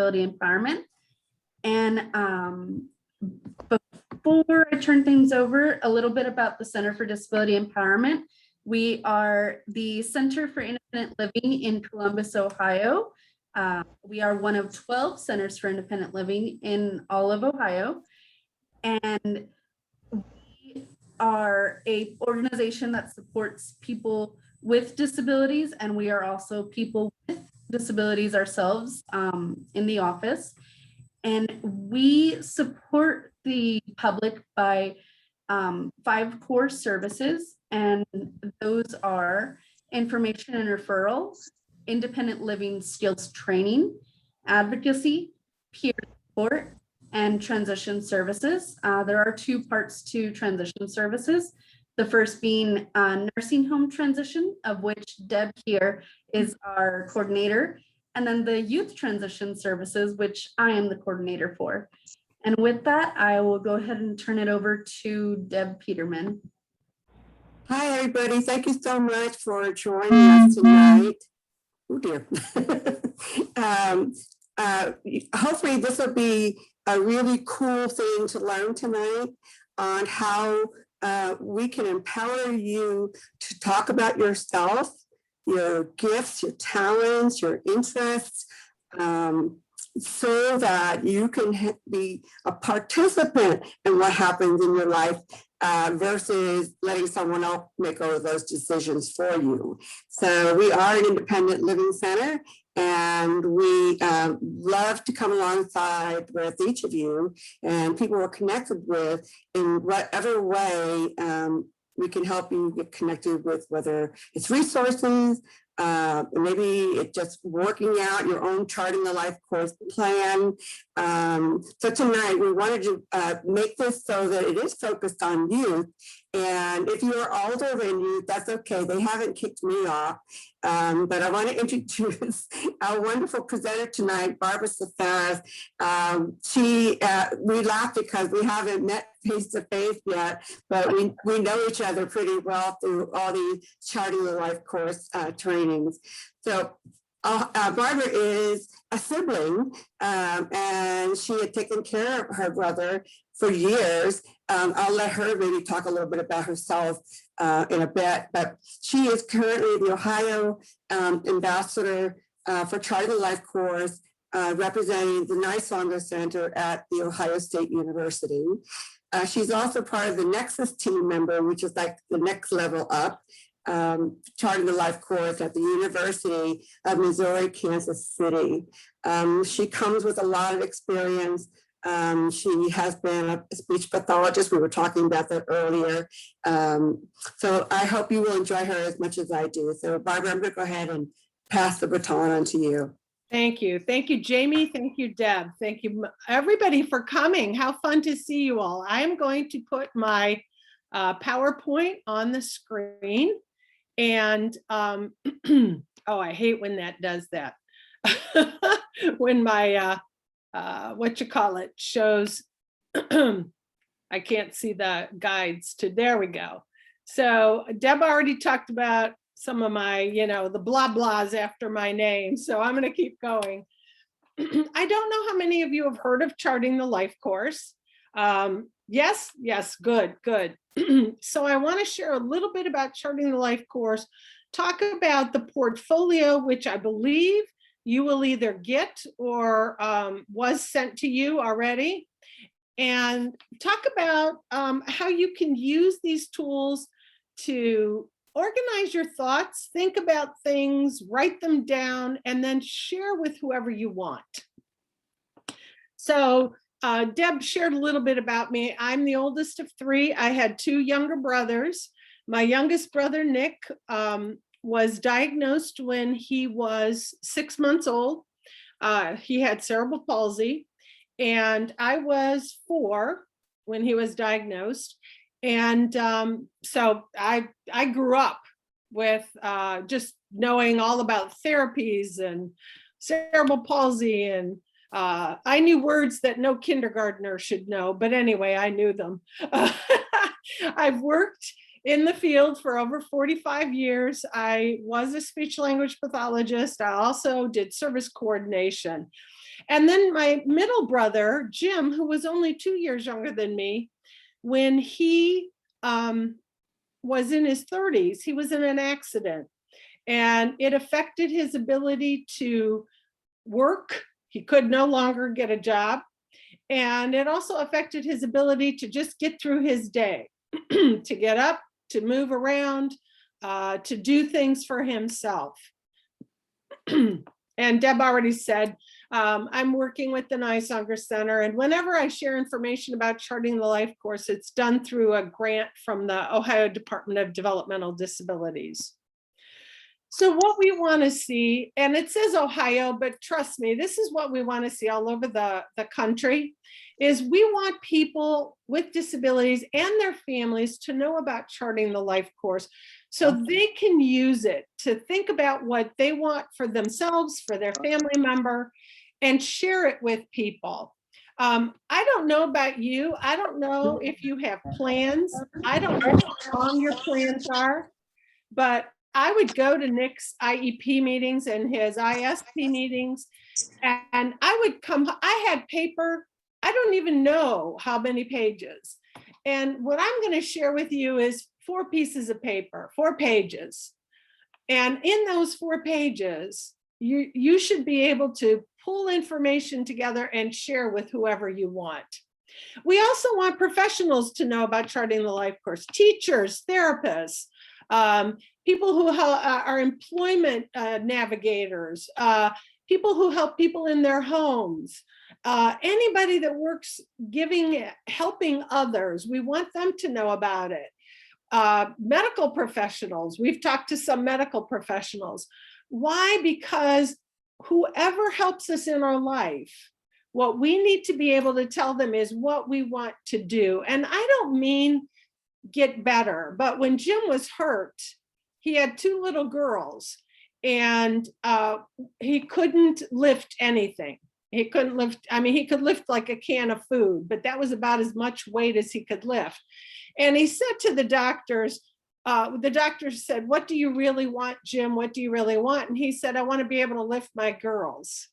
Disability Empowerment. And before I turn things over, a little bit about the Center for Disability Empowerment. We are the Center for Independent Living in Columbus, Ohio. We are one of 12 centers for independent living in all of Ohio. And we are an organization that supports people with disabilities, and we are also people with disabilities ourselves in the office. And we support the public by 5 core services, and those are information and referrals, independent living skills training, advocacy, peer support, and transition services. There are 2 parts to transition services. The first being nursing home transition, of which Deb here is our coordinator, and then the youth transition services, which I am the coordinator for. And with that, I will go ahead and turn it over to Deb Peterman. Hi, everybody. Thank you so much for joining us tonight. Oh, dear. Hopefully, this will be a really cool thing to learn tonight on how we can empower you to talk about yourself, your gifts, your talents, your interests, so that you can be a participant in what happens in your life versus letting someone else make all of those decisions for you. So we are an independent living center, and we love to come alongside with each of you and people we're connected with in whatever way we can help you get connected with, whether it's resources, maybe it's just working out your own Charting the Life course plan. So tonight we wanted to make this so that it is focused on youth. And if you are older than youth, that's okay. They haven't kicked me off. But I want to introduce our wonderful presenter tonight, Barbara Safaris. We laugh because we haven't met face to face yet, but we know each other pretty well through all the Charting the Life course trainings. So Barbara is a sibling, and she had taken care of her brother for years. I'll let her maybe talk a little bit about herself in a bit, but she is currently the Ohio ambassador for Charting the Life course, representing the Nisonga Center at the Ohio State University. She's also part of the Nexus team member, which is like the next level up, Charting the Life course at the University of Missouri, Kansas City. She comes with a lot of experience. She has been a speech pathologist. We were talking about that earlier. So I hope you will enjoy her as much as I do. So Barbara, I'm going to go ahead and pass the baton on to you. Thank you. Thank you, Jamie. Thank you, Deb. Thank you, everybody, for coming. How fun to see you all. I am going to put my PowerPoint on the screen. And, oh, I hate when that does that. When my, shows, I can't see the guides to, there we go. So Deb already talked about some of my, the blah blahs after my name. So I'm going to keep going. I don't know how many of you have heard of Charting the Life course. Yes, good. So I want to share a little bit about Charting the Life course, talk about the portfolio, which I believe you will either get or was sent to you already, and talk about how you can use these tools to organize your thoughts, think about things, write them down, and then share with whoever you want. So Deb shared a little bit about me. I'm the oldest of 3. I had 2 younger brothers. My youngest brother, Nick, was diagnosed when he was 6 months old. He had cerebral palsy, and I was 4 when he was diagnosed. And so I grew up with just knowing all about therapies and cerebral palsy, and I knew words that no kindergartner should know, but anyway, I knew them. I've worked in the field for over 45 years. I was a speech language pathologist. I also did service coordination. And then my middle brother, Jim, who was only 2 years younger than me, when he was in his 30s, he was in an accident and it affected his ability to work. He could no longer get a job. And it also affected his ability to just get through his day, to get up, to move around, to do things for himself. And Deb already said, I'm working with the Nighsonger Center, and whenever I share information about charting the life course, it's done through a grant from the Ohio Department of Developmental Disabilities. So what we want to see, and it says Ohio, but trust me, this is what we want to see all over the country, is we want people with disabilities and their families to know about charting the life course so they can use it to think about what they want for themselves, for their family member, and share it with people. I don't know about you. I don't know if you have plans. I don't know how long your plans are, but I would go to Nick's IEP meetings and his ISP meetings, and I would come, I had paper, I don't even know how many pages. And what I'm going to share with you is 4 pieces of paper, 4 pages. And in those 4 pages, you should be able to pull information together and share with whoever you want. We also want professionals to know about charting the life course, teachers, therapists, people who are employment navigators, people who help people in their homes, anybody that works helping others. We want them to know about it. Medical professionals, we've talked to some medical professionals. Why? Because whoever helps us in our life, what we need to be able to tell them is what we want to do. And I don't mean get better, but when Jim was hurt, he had 2 little girls and he couldn't lift anything. He couldn't lift, I mean, he could lift like a can of food, but that was about as much weight as he could lift. And he said to the doctors said, "What do you really want, Jim? What do you really want?" And he said, "I want to be able to lift my girls."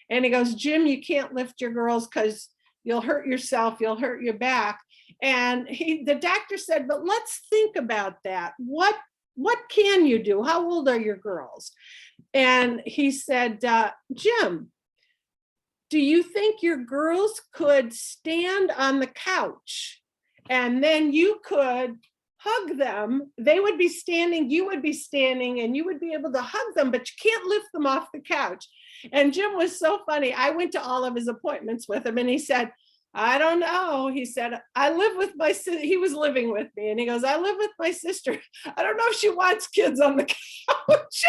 And he goes, "Jim, you can't lift your girls because you'll hurt yourself, you'll hurt your back." And the doctor said, "But let's think about that. What can you do? How old are your girls?" And he said, "Jim, do you think your girls could stand on the couch and then you could hug them? They would be standing, you would be standing, and you would be able to hug them, but you can't lift them off the couch." And Jim was so funny. I went to all of his appointments with him and he said, "I don't know." He said, "I live with my sister." He was living with me and he goes, "I live with my sister. I don't know if she wants kids on the couch."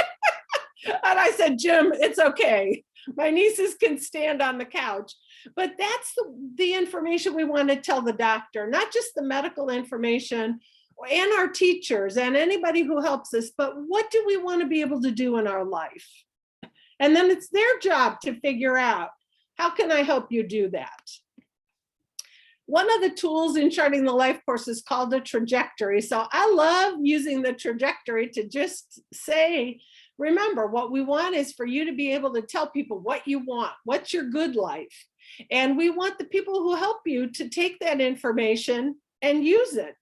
And I said, "Jim, it's okay. My nieces can stand on the couch." But that's the information we want to tell the doctor, not just the medical information and our teachers and anybody who helps us, but what do we want to be able to do in our life? And then it's their job to figure out, how can I help you do that? One of the tools in charting the life course is called a trajectory. So I love using the trajectory to just say, remember, what we want is for you to be able to tell people what you want, what's your good life. And we want the people who help you to take that information and use it.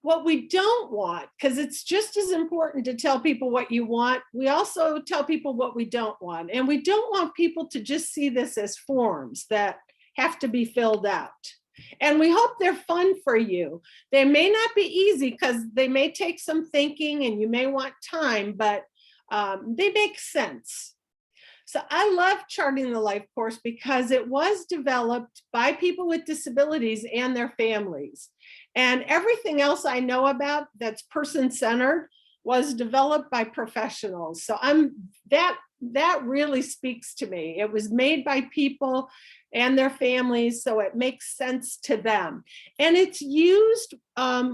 What we don't want, because it's just as important to tell people what you want, we also tell people what we don't want. And we don't want people to just see this as forms that have to be filled out. And we hope they're fun for you. They may not be easy because they may take some thinking and you may want time, but they make sense. So I love charting the life course because it was developed by people with disabilities and their families. And everything else I know about that's person-centered was developed by professionals. So that really speaks to me. It was made by people and their families, so it makes sense to them. And it's used,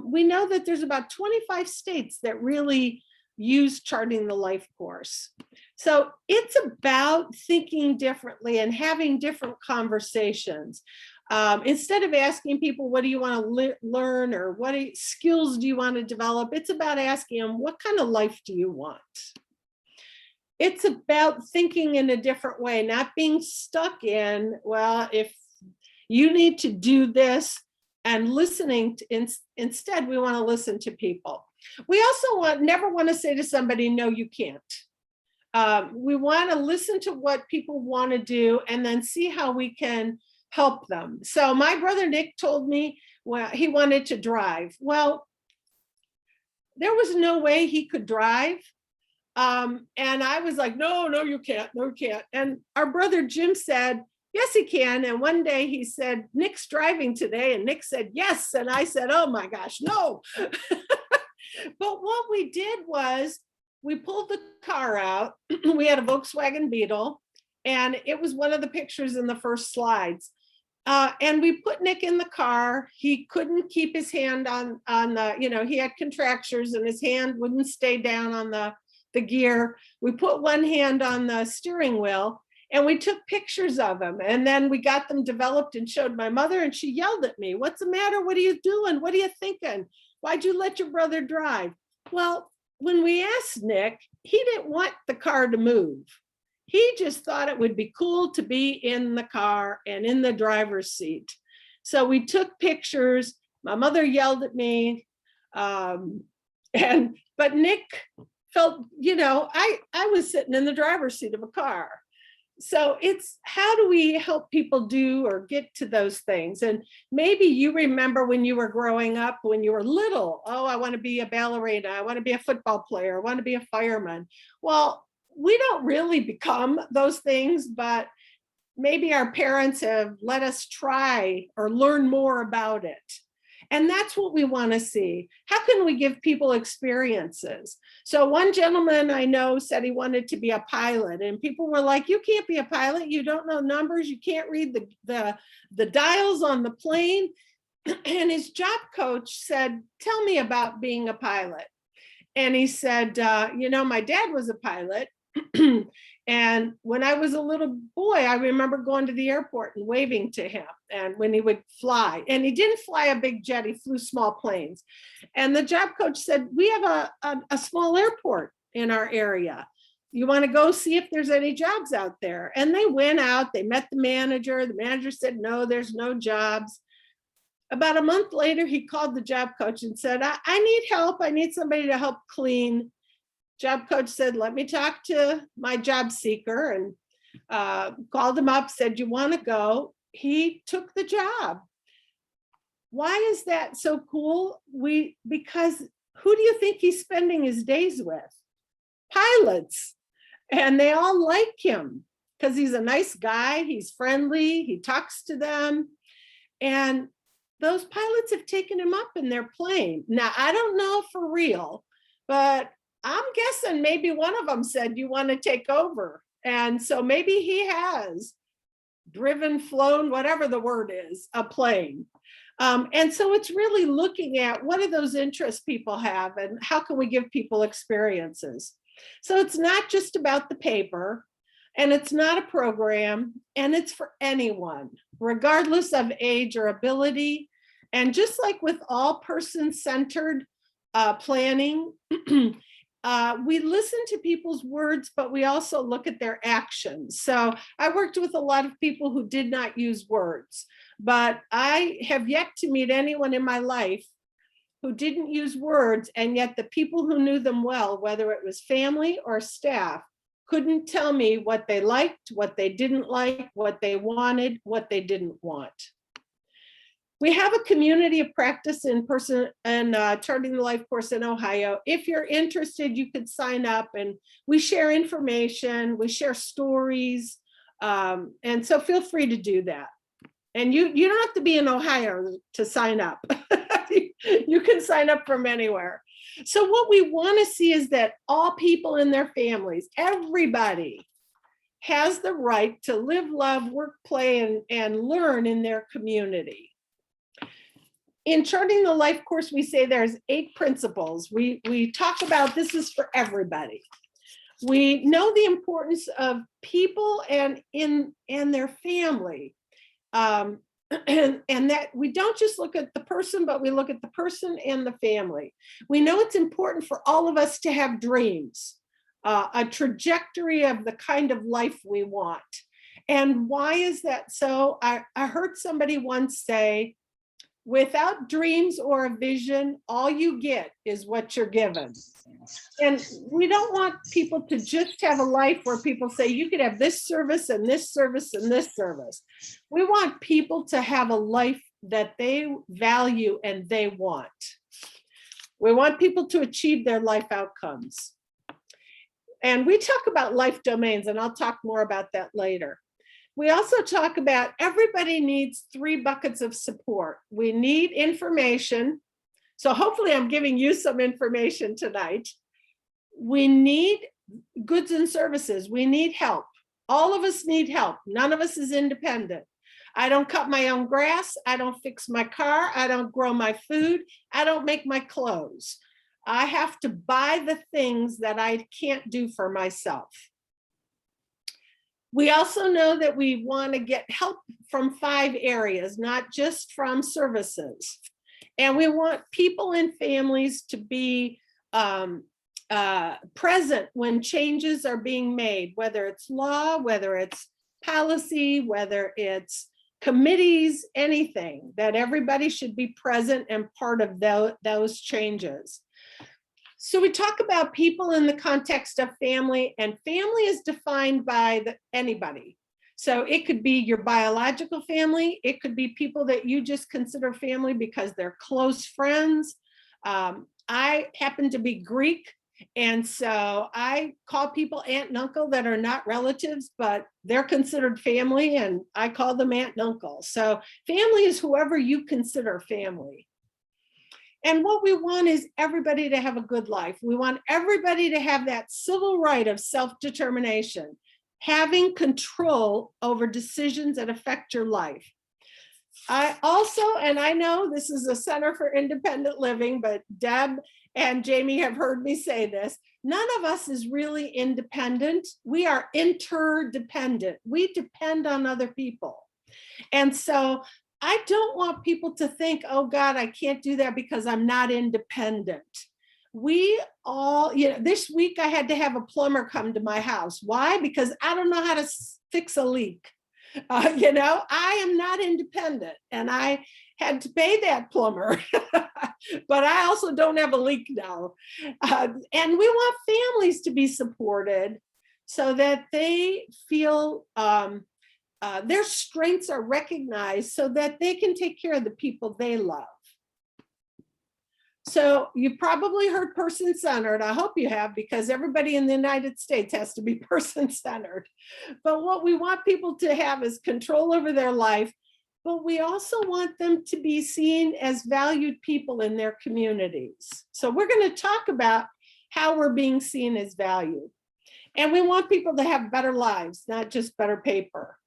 we know that there's about 25 states that really use charting the life course. So it's about thinking differently and having different conversations. Instead of asking people, what do you want to learn or what skills do you want to develop? It's about asking them, what kind of life do you want? it's about thinking in a different way, not being stuck in, well, if you need to do this, and listening to, instead, we want to listen to people. We also never want to say to somebody, no, you can't. We want to listen to what people want to do and then see how we can help them. So my brother Nick told me, well, he wanted to drive. Well, there was no way he could drive. And I was like, no, you can't, no, you can't. And our brother Jim said, yes, he can. And one day he said, Nick's driving today. And Nick said, yes. And I said, oh my gosh, no. But what we did was we pulled the car out. We had a Volkswagen Beetle, and it was one of the pictures in the first slides. And we put Nick in the car. He couldn't keep his hand on the, he had contractures and his hand wouldn't stay down on the gear. We put one hand on the steering wheel and we took pictures of him. And then we got them developed and showed my mother, and she yelled at me, what's the matter? What are you doing? What are you thinking? Why'd you let your brother drive? Well, when we asked Nick, he didn't want the car to move. He just thought it would be cool to be in the car and in the driver's seat. So we took pictures. My mother yelled at me. But Nick felt, I was sitting in the driver's seat of a car. So it's how do we help people do or get to those things? And maybe you remember when you were growing up, when you were little, oh, I want to be a ballerina, I want to be a football player, I want to be a fireman. Well, we don't really become those things, but maybe our parents have let us try or learn more about it. And that's what we want to see. How can we give people experiences? So one gentleman I know said he wanted to be a pilot, and people were like, you can't be a pilot. You don't know numbers. You can't read the dials on the plane. And his job coach said, tell me about being a pilot. And he said, my dad was a pilot. And when I was a little boy, I remember going to the airport and waving to him, and when he would fly, and he didn't fly a big jet, he flew small planes. And the job coach said, we have a small airport in our area. You want to go see if there's any jobs out there? And they went out, they met the manager. The manager said, no, there's no jobs. About a month later, he called the job coach and said, I need help. I need somebody to help clean. Job coach said, let me talk to my job seeker, and called him up, said, you want to go? He took the job. Why is that so cool? Because who do you think he's spending his days with? Pilots. And they all like him because he's a nice guy. He's friendly. He talks to them. And those pilots have taken him up in their plane. Now, I don't know for real, but I'm guessing maybe one of them said, you want to take over? And so maybe he has driven, flown, whatever the word is, a plane. And so it's really looking at what are those interests people have and how can we give people experiences? So it's not just about the paper, and it's not a program, and it's for anyone, regardless of age or ability. And just like with all person-centered planning, we listen to people's words, but we also look at their actions. So I worked with a lot of people who did not use words, but I have yet to meet anyone in my life who didn't use words, and yet the people who knew them well, whether it was family or staff, couldn't tell me what they liked, what they didn't like, what they wanted, what they didn't want. We have a community of practice in person and Charting the Life course in Ohio. If you're interested, you could sign up, and we share information, we share stories. And so feel free to do that. And you don't have to be in Ohio to sign up. You can sign up from anywhere. So what we want to see is that all people in their families, everybody has the right to live, love, work, play, and learn in their community. In Charting the Life course, we say there's 8 principles. We talk about this is for everybody. We know the importance of people and their family. And that we don't just look at the person, but we look at the person and the family. We know it's important for all of us to have dreams. a trajectory of the kind of life we want. And why is that so? I heard somebody once say, without dreams or a vision, all you get is what you're given. And we don't want people to just have a life where people say, you could have this service and this service and this service. We want people to have a life that they value and they want. We want people to achieve their life outcomes. And we talk about life domains, and I'll talk more about that later. We also talk about everybody needs 3 buckets of support. We need information. So hopefully I'm giving you some information tonight. We need goods and services. We need help. All of us need help. None of us is independent. I don't cut my own grass. I don't fix my car. I don't grow my food. I don't make my clothes. I have to buy the things that I can't do for myself. We also know that we want to get help from 5 areas, not just from services. And we want people and families to be present when changes are being made, whether it's law, whether it's policy, whether it's committees, anything, that everybody should be present and part of those changes. So we talk about people in the context of family, and family is defined by anybody. So it could be your biological family. It could be people that you just consider family because they're close friends. I happen to be Greek, and so I call people aunt and uncle that are not relatives, but they're considered family, and I call them aunt and uncle. So family is whoever you consider family. And what we want is everybody to have a good life. We want everybody to have that civil right of self-determination, having control over decisions that affect your life. I also, and I know this is a Center for Independent Living, but Deb and Jamie have heard me say this, none of us is really independent. We are interdependent. We depend on other people. And so I don't want people to think, oh God, I can't do that because I'm not independent. We all, this week I had to have a plumber come to my house. Why? Because I don't know how to fix a leak. I am not independent, and I had to pay that plumber, but I also don't have a leak now. And we want families to be supported so that they feel their strengths are recognized so that they can take care of the people they love. So you probably heard person-centered. I hope you have, because everybody in the United States has to be person-centered. But what we want people to have is control over their life, but we also want them to be seen as valued people in their communities. So we're going to talk about how we're being seen as valued. And we want people to have better lives, not just better paper.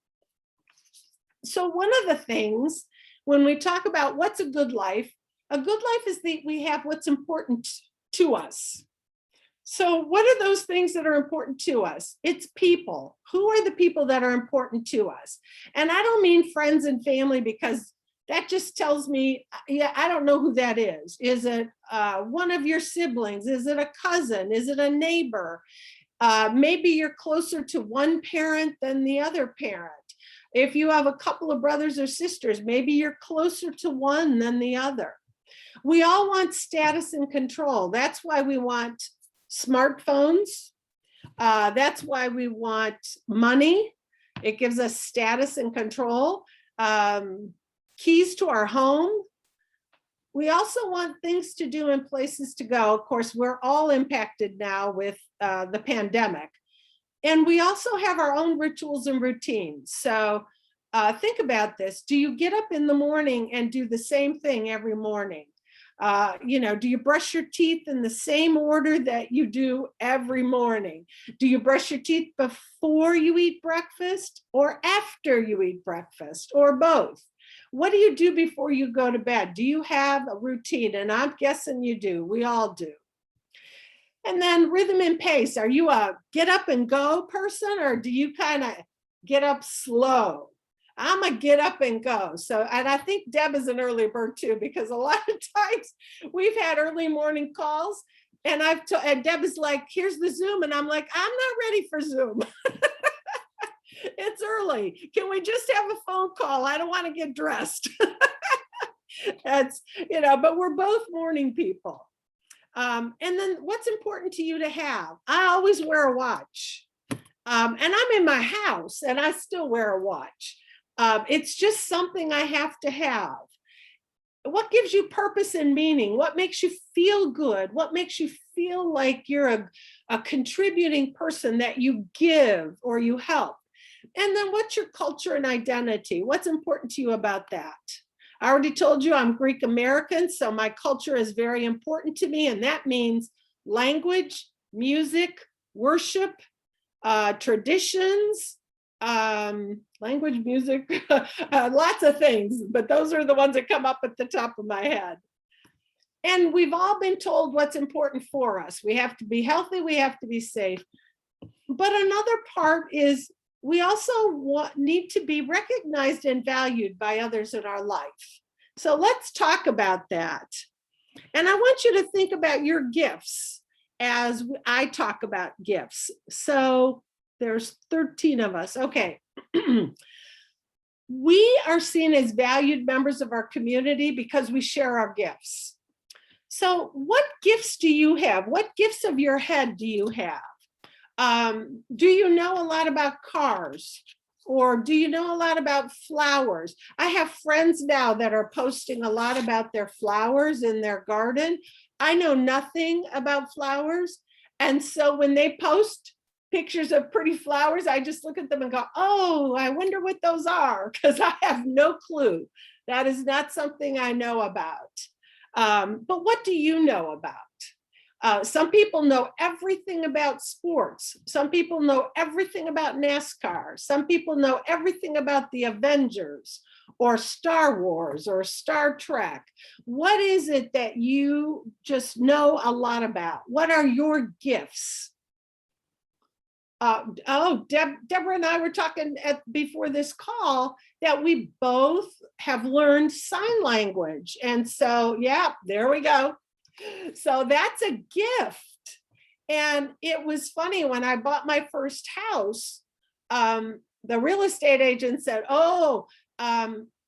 So one of the things when we talk about what's a good life is that we have what's important to us. So what are those things that are important to us? It's people. Who are the people that are important to us? And I don't mean friends and family, because that just tells me, yeah, I don't know who that is. Is it one of your siblings? Is it a cousin? Is it a neighbor? Maybe you're closer to one parent than the other parent. If you have a couple of brothers or sisters, maybe you're closer to one than the other. We all want status and control. That's why we want smartphones. That's why we want money. It gives us status and control. Keys to our home. We also want things to do and places to go. Of course, we're all impacted now with the pandemic. And we also have our own rituals and routines. So think about this. Do you get up in the morning and do the same thing every morning? Do you brush your teeth in the same order that you do every morning? Do you brush your teeth before you eat breakfast or after you eat breakfast, or both? What do you do before you go to bed? Do you have a routine? And I'm guessing you do. We all do. And then rhythm and pace. Are you a get up and go person, or do you kind of get up slow? I'm a get up and go. So, and I think Deb is an early bird too, because a lot of times we've had early morning calls and Deb is like, here's the Zoom. And I'm like, I'm not ready for Zoom. It's early. Can we just have a phone call? I don't want to get dressed. That's, but we're both morning people. And then what's important to you to have? I always wear a watch. And I'm in my house and I still wear a watch. It's just something I have to have. What gives you purpose and meaning? What makes you feel good? What makes you feel like you're a contributing person, that you give or you help? And then what's your culture and identity? What's important to you about that? I already told you I'm Greek American, so my culture is very important to me. And that means language, music, worship, traditions, language, music, lots of things, but those are the ones that come up at the top of my head. And we've all been told what's important for us. We have to be healthy, we have to be safe. But another part is we also need to be recognized and valued by others in our life. So let's talk about that. And I want you to think about your gifts as I talk about gifts. So there's 13 of us. Okay. We are seen as valued members of our community because we share our gifts. So what gifts do you have? What gifts of your head do you have? Do you know a lot about cars? Or do you know a lot about flowers? I have friends now that are posting a lot about their flowers in their garden. I know nothing about flowers. And so when they post pictures of pretty flowers, I just look at them and go, oh, I wonder what those are, because I have no clue. That is not something I know about. But what do you know about? Some people know everything about sports. Some people know everything about NASCAR. Some people know everything about the Avengers or Star Wars or Star Trek. What is it that you just know a lot about? What are your gifts? Deborah and I were talking before this call that we both have learned sign language. And so, yeah, there we go. So that's a gift. And it was funny when I bought my first house, the real estate agent said, oh,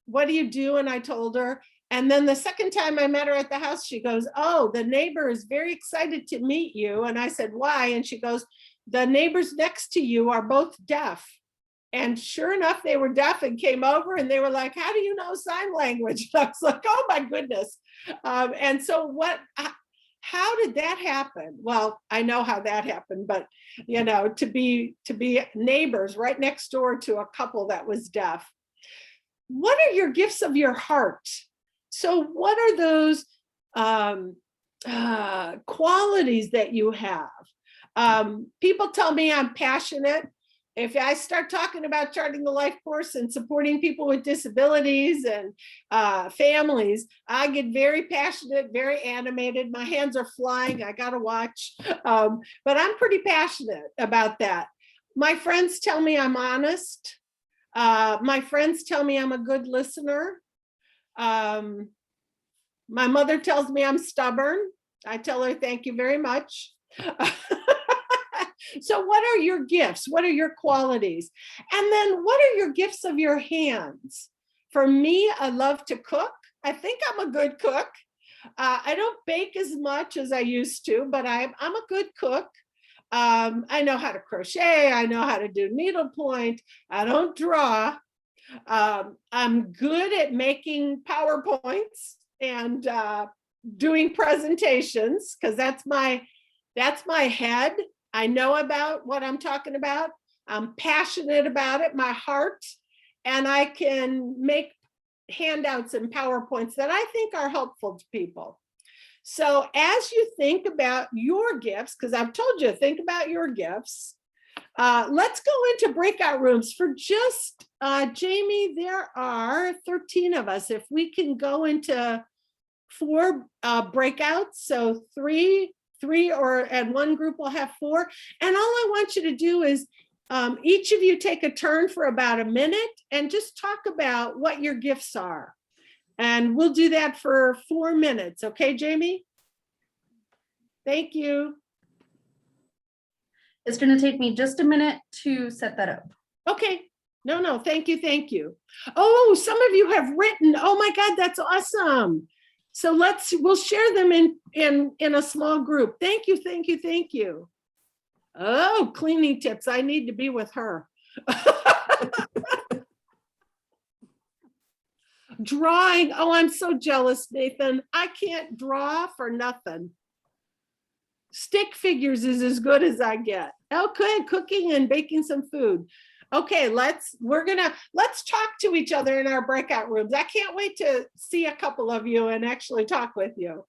what do you do? And I told her. And then the second time I met her at the house, she goes, oh, the neighbor is very excited to meet you. And I said, why? And she goes, the neighbors next to you are both deaf. And sure enough, they were deaf and came over and they were like, how do you know sign language? And I was like, oh my goodness. And so how did that happen? Well, I know how that happened, but to be neighbors right next door to a couple that was deaf. What are your gifts of your heart? So what are those qualities that you have? People tell me I'm passionate. If I start talking about charting the life course and supporting people with disabilities and families, I get very passionate, very animated. My hands are flying. I got to watch. But I'm pretty passionate about that. My friends tell me I'm honest. My friends tell me I'm a good listener. My mother tells me I'm stubborn. I tell her, thank you very much. So what are your gifts? What are your qualities? And then what are your gifts of your hands? For me, I love to cook. I think I'm a good cook. I don't bake as much as I used to, but I'm a good cook. I know how to crochet. I know how to do needlepoint. I don't draw. I'm good at making PowerPoints and doing presentations, because that's my head. I know about what I'm talking about. I'm passionate about it, my heart, and I can make handouts and PowerPoints that I think are helpful to people. So as you think about your gifts, because I've told you, think about your gifts, let's go into breakout rooms for just, Jamie, there are 13 of us. If we can go into 4 breakouts, so three and one group will have 4. And all I want you to do is each of you take a turn for about a minute and just talk about what your gifts are. And we'll do that for 4 minutes. Okay, Jamie? Thank you. It's going to take me just a minute to set that up. Okay. No, thank you, thank you. Oh, some of you have written. Oh my God, that's awesome. So we'll share them in a small group. Thank you, thank you, thank you. Oh, cleaning tips. I need to be with her. Drawing. Oh, I'm so jealous, Nathan. I can't draw for nothing. Stick figures is as good as I get. Okay, cooking and baking some food. Okay, let's talk to each other in our breakout rooms. I can't wait to see a couple of you and actually talk with you.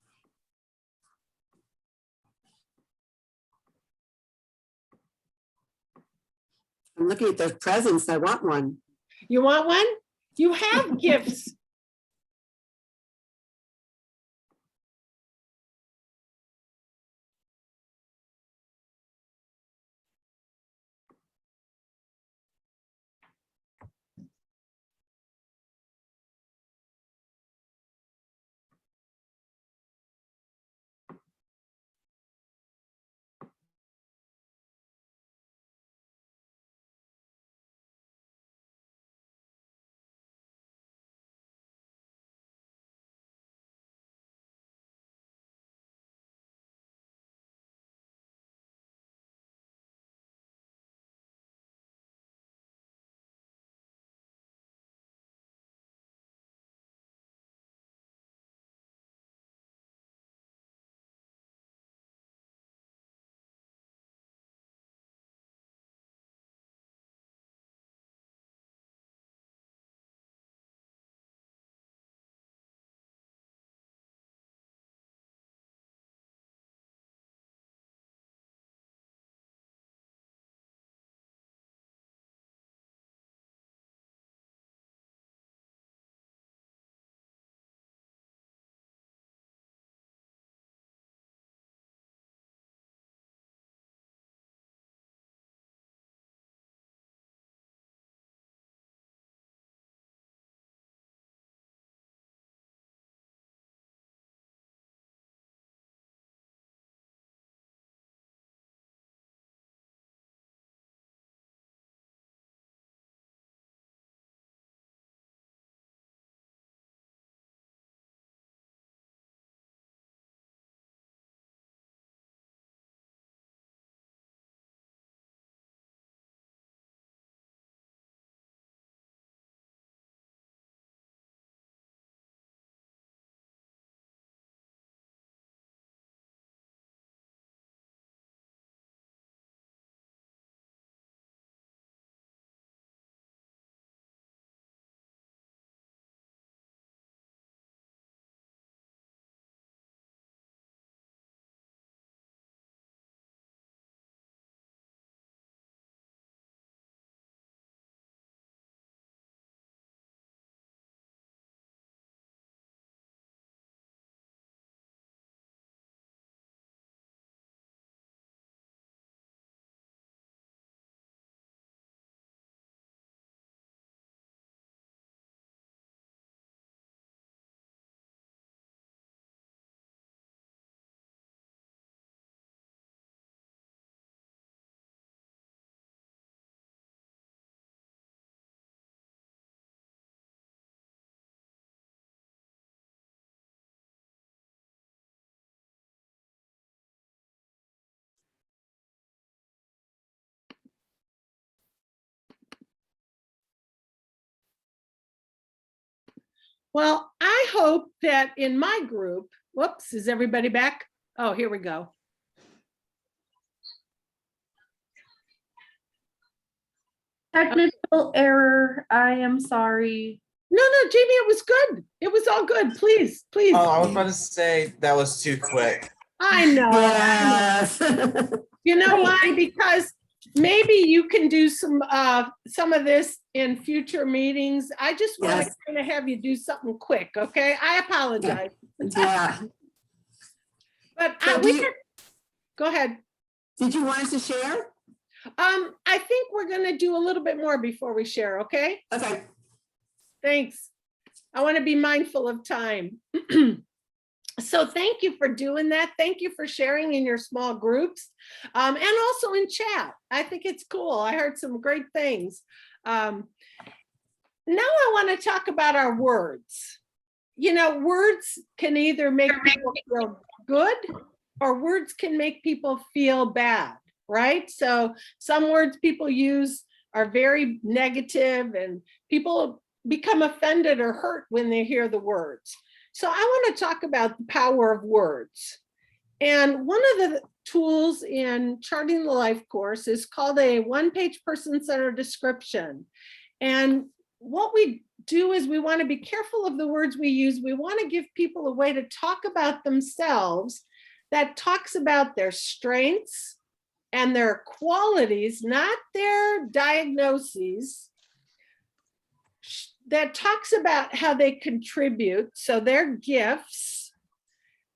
I'm looking at those presents. I want one. You want one? You have gifts. Well, I hope that in my group, whoops, is everybody back? Oh, here we go. Technical error. I am sorry. No, Jamie, it was good. It was all good. Please, please. Oh, I was about to say that was too quick. I know. Yes. You know why? Because maybe you can do some of this in future meetings. I just want to Yes. kind of have you do something quick, okay? I apologize. Yeah. But So go ahead. did you want us to share? I think we're going to do a little bit more before we share, okay? Okay. Thanks. I want to be mindful of time. So thank you for doing that. Thank you for sharing in your small groups and also in chat. I think it's cool. I heard some great things. Now I want to talk about our words. You know, words can either make people feel good or words can make people feel bad, right? So some words people use are very negative and people become offended or hurt when they hear the words. So I want to talk about the power of words. And one of the tools in charting the life course is called a one-page person-centered description. And what we do is we want to be careful of the words we use. We want to give people a way to talk about themselves that talks about their strengths and their qualities, not their diagnoses, that talks about how they contribute, so their gifts.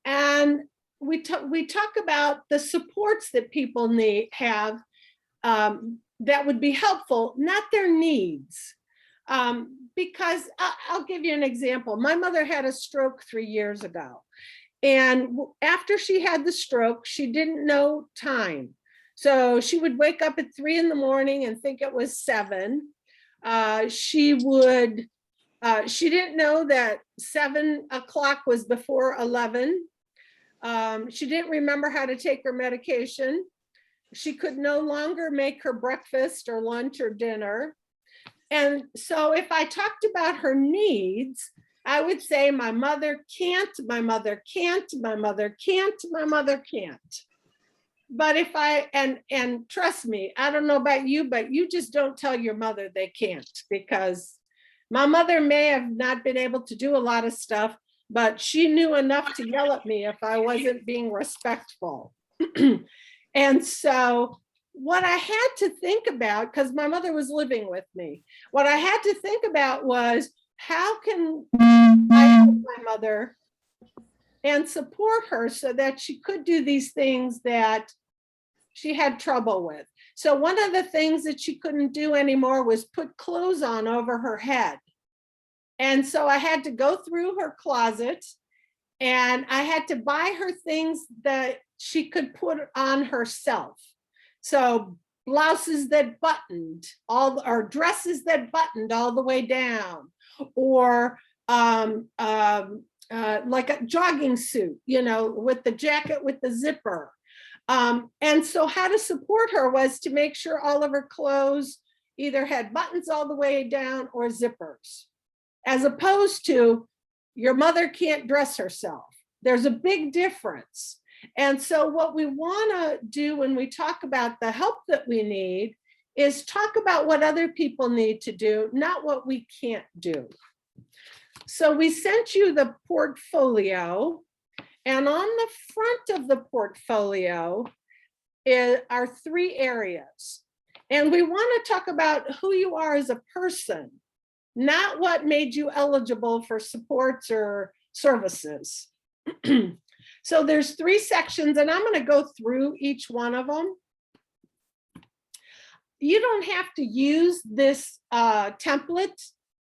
And we talk about the supports that people have that would be helpful, not their needs. Because I'll give you an example. My mother had a stroke 3 years ago. And after she had the stroke, she didn't know time. So she would wake up at 3 in the morning and think it was 7. She didn't know that 7 o'clock was before 11. She didn't remember how to take her medication. She could no longer make her breakfast or lunch or dinner. And so if I talked about her needs, I would say my mother can't, my mother can't, my mother can't, my mother can't. But if and trust me, I don't know about you, but you just don't tell your mother they can't, because my mother may have not been able to do a lot of stuff, but she knew enough to yell at me if I wasn't being respectful. And so what I had to think about, because my mother was living with me, what I had to think about was, how can I help my mother and support her so that she could do these things that she had trouble with? So one of the things that she couldn't do anymore was put clothes on over her head. And so I had to go through her closet and I had to buy her things that she could put on herself. So blouses that buttoned or dresses that buttoned all the way down, or like a jogging suit, you know, with the jacket with the zipper. And so how to support her was to make sure all of her clothes either had buttons all the way down or zippers, as opposed to your mother can't dress herself. There's a big difference. And so what we want to do when we talk about the help that we need is talk about what other people need to do, not what we can't do. So we sent you the portfolio, and on the front of the portfolio are 3 areas. And we want to talk about who you are as a person, not what made you eligible for supports or services. So there's 3 sections, and I'm going to go through each one of them. You don't have to use this template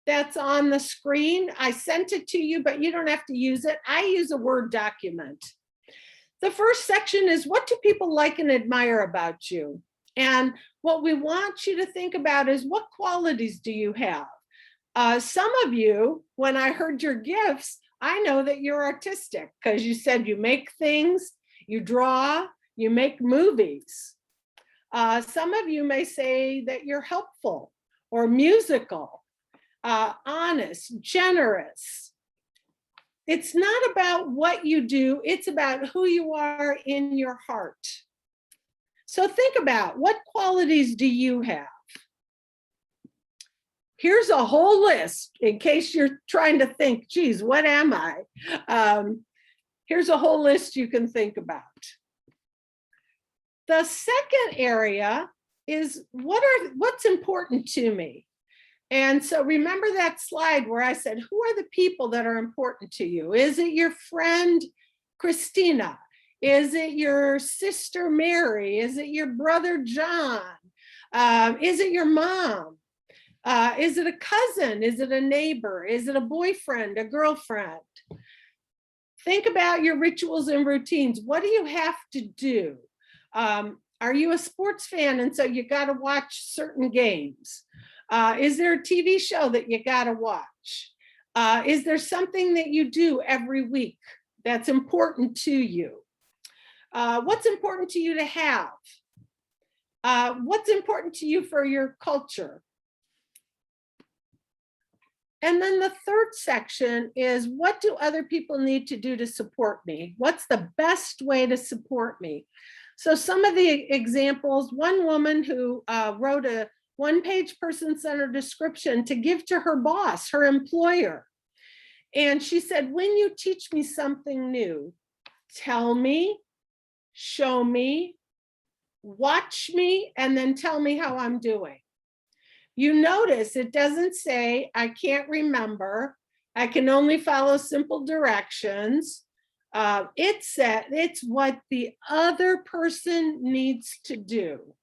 that's on the screen. I sent it to you, but you don't have to use it. I use a Word document. The first section is, what do people like and admire about you? And what we want you to think about is, what qualities do you have? Some of you, when I heard your gifts, I know that you're artistic, because you said you make things, you draw, you make movies. Some of you may say that you're helpful or musical, honest, generous. It's not about what you do, it's about who you are in your heart. So think about, what qualities do you have? Here's a whole list in case you're trying to think, geez, what am I? Here's a whole list you can think about. The second area is, what's important to me? And so remember that slide where I said, who are the people that are important to you? Is it your friend, Christina? Is it your sister, Mary? Is it your brother, John? Is it your mom? Is it a cousin? Is it a neighbor? Is it a boyfriend, a girlfriend? think about your rituals and routines. What do you have to do? Are you a sports fan and so you got to watch certain games? Is there a TV show that you got to watch? Is there something that you do every week that's important to you? What's important to you to have? What's important to you for your culture? And then the third section is, what do other people need to do to support me? What's the best way to support me? So some of the examples, one woman who wrote a one-page person-centered description to give to her boss, her employer. And she said, when you teach me something new, tell me, show me, watch me, and then tell me how I'm doing. You notice it doesn't say, I can't remember, I can only follow simple directions. It's what the other person needs to do.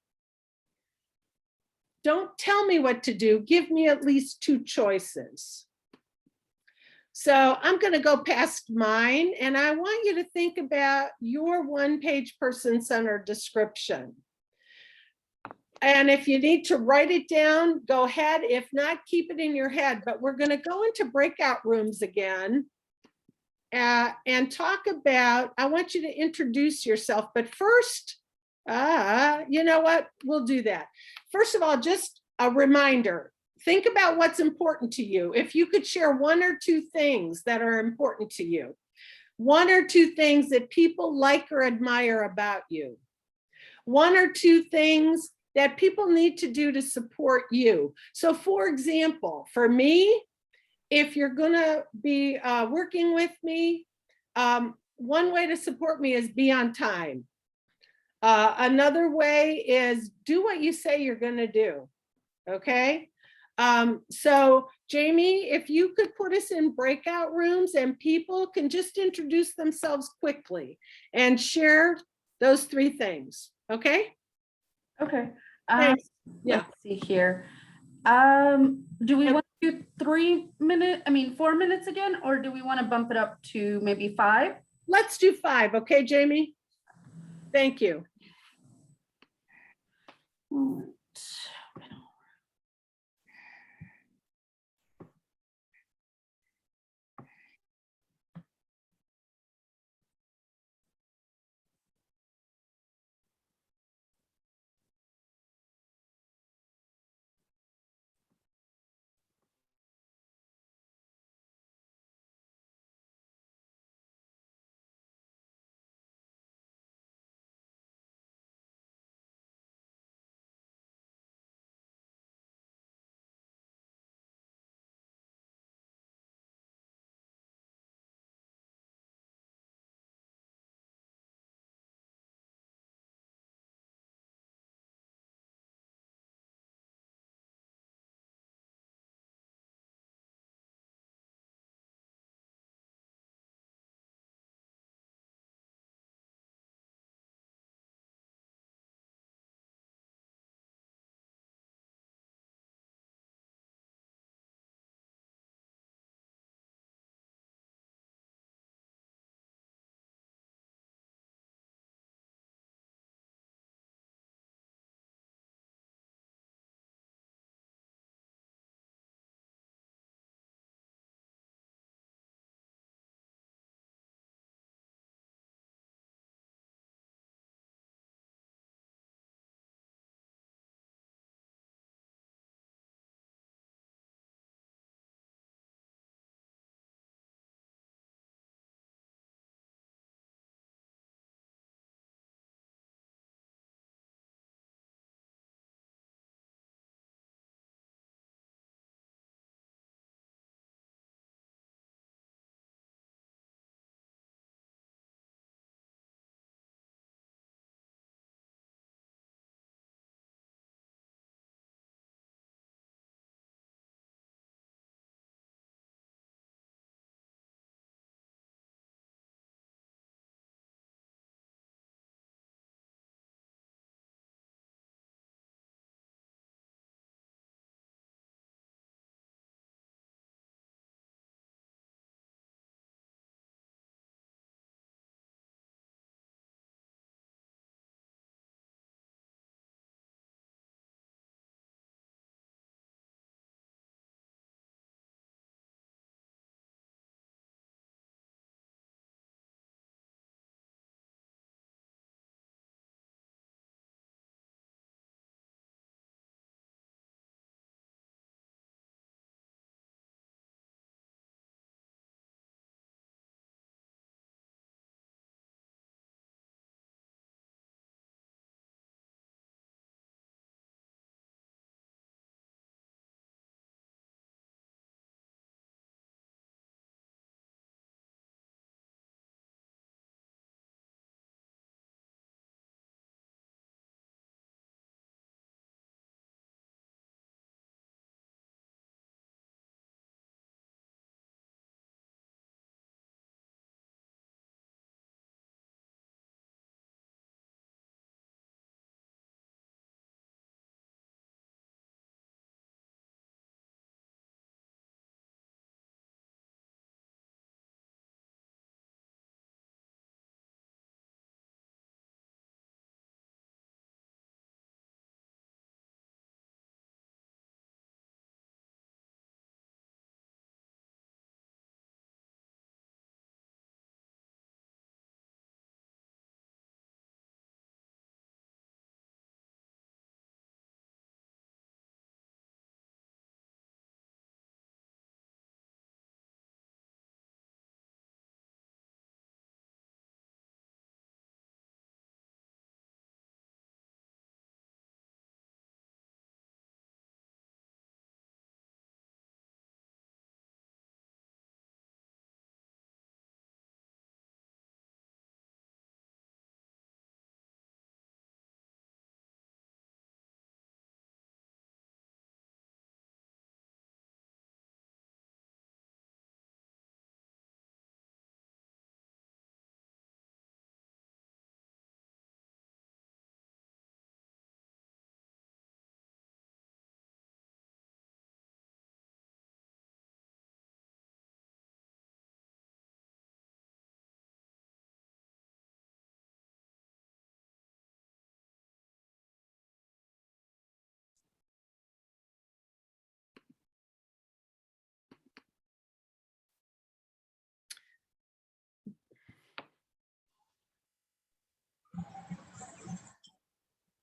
Don't tell me what to do, give me at least 2 choices. So I'm going to go past mine, and I want you to think about your one-page person-centered description. And if you need to write it down, go ahead. If not, keep it in your head. But we're going to go into breakout rooms again and talk about, I want you to introduce yourself. But first, you know what? We'll do that. First of all, just a reminder. Think about what's important to you. If you could share 1 or 2 things that are important to you, 1 or 2 things that people like or admire about you, 1 or 2 things that people need to do to support you. So for example, for me, if you're gonna be working with me, one way to support me is be on time. Another way is do what you say you're gonna do, okay? So Jamie, if you could put us in breakout rooms and people can just introduce themselves quickly and share those 3 things, okay? Okay. Thanks. Yeah. Let's see here. Do we want to do 4 minutes again, or do we want to bump it up to maybe 5? Let's do 5, okay, Jamie? Thank you.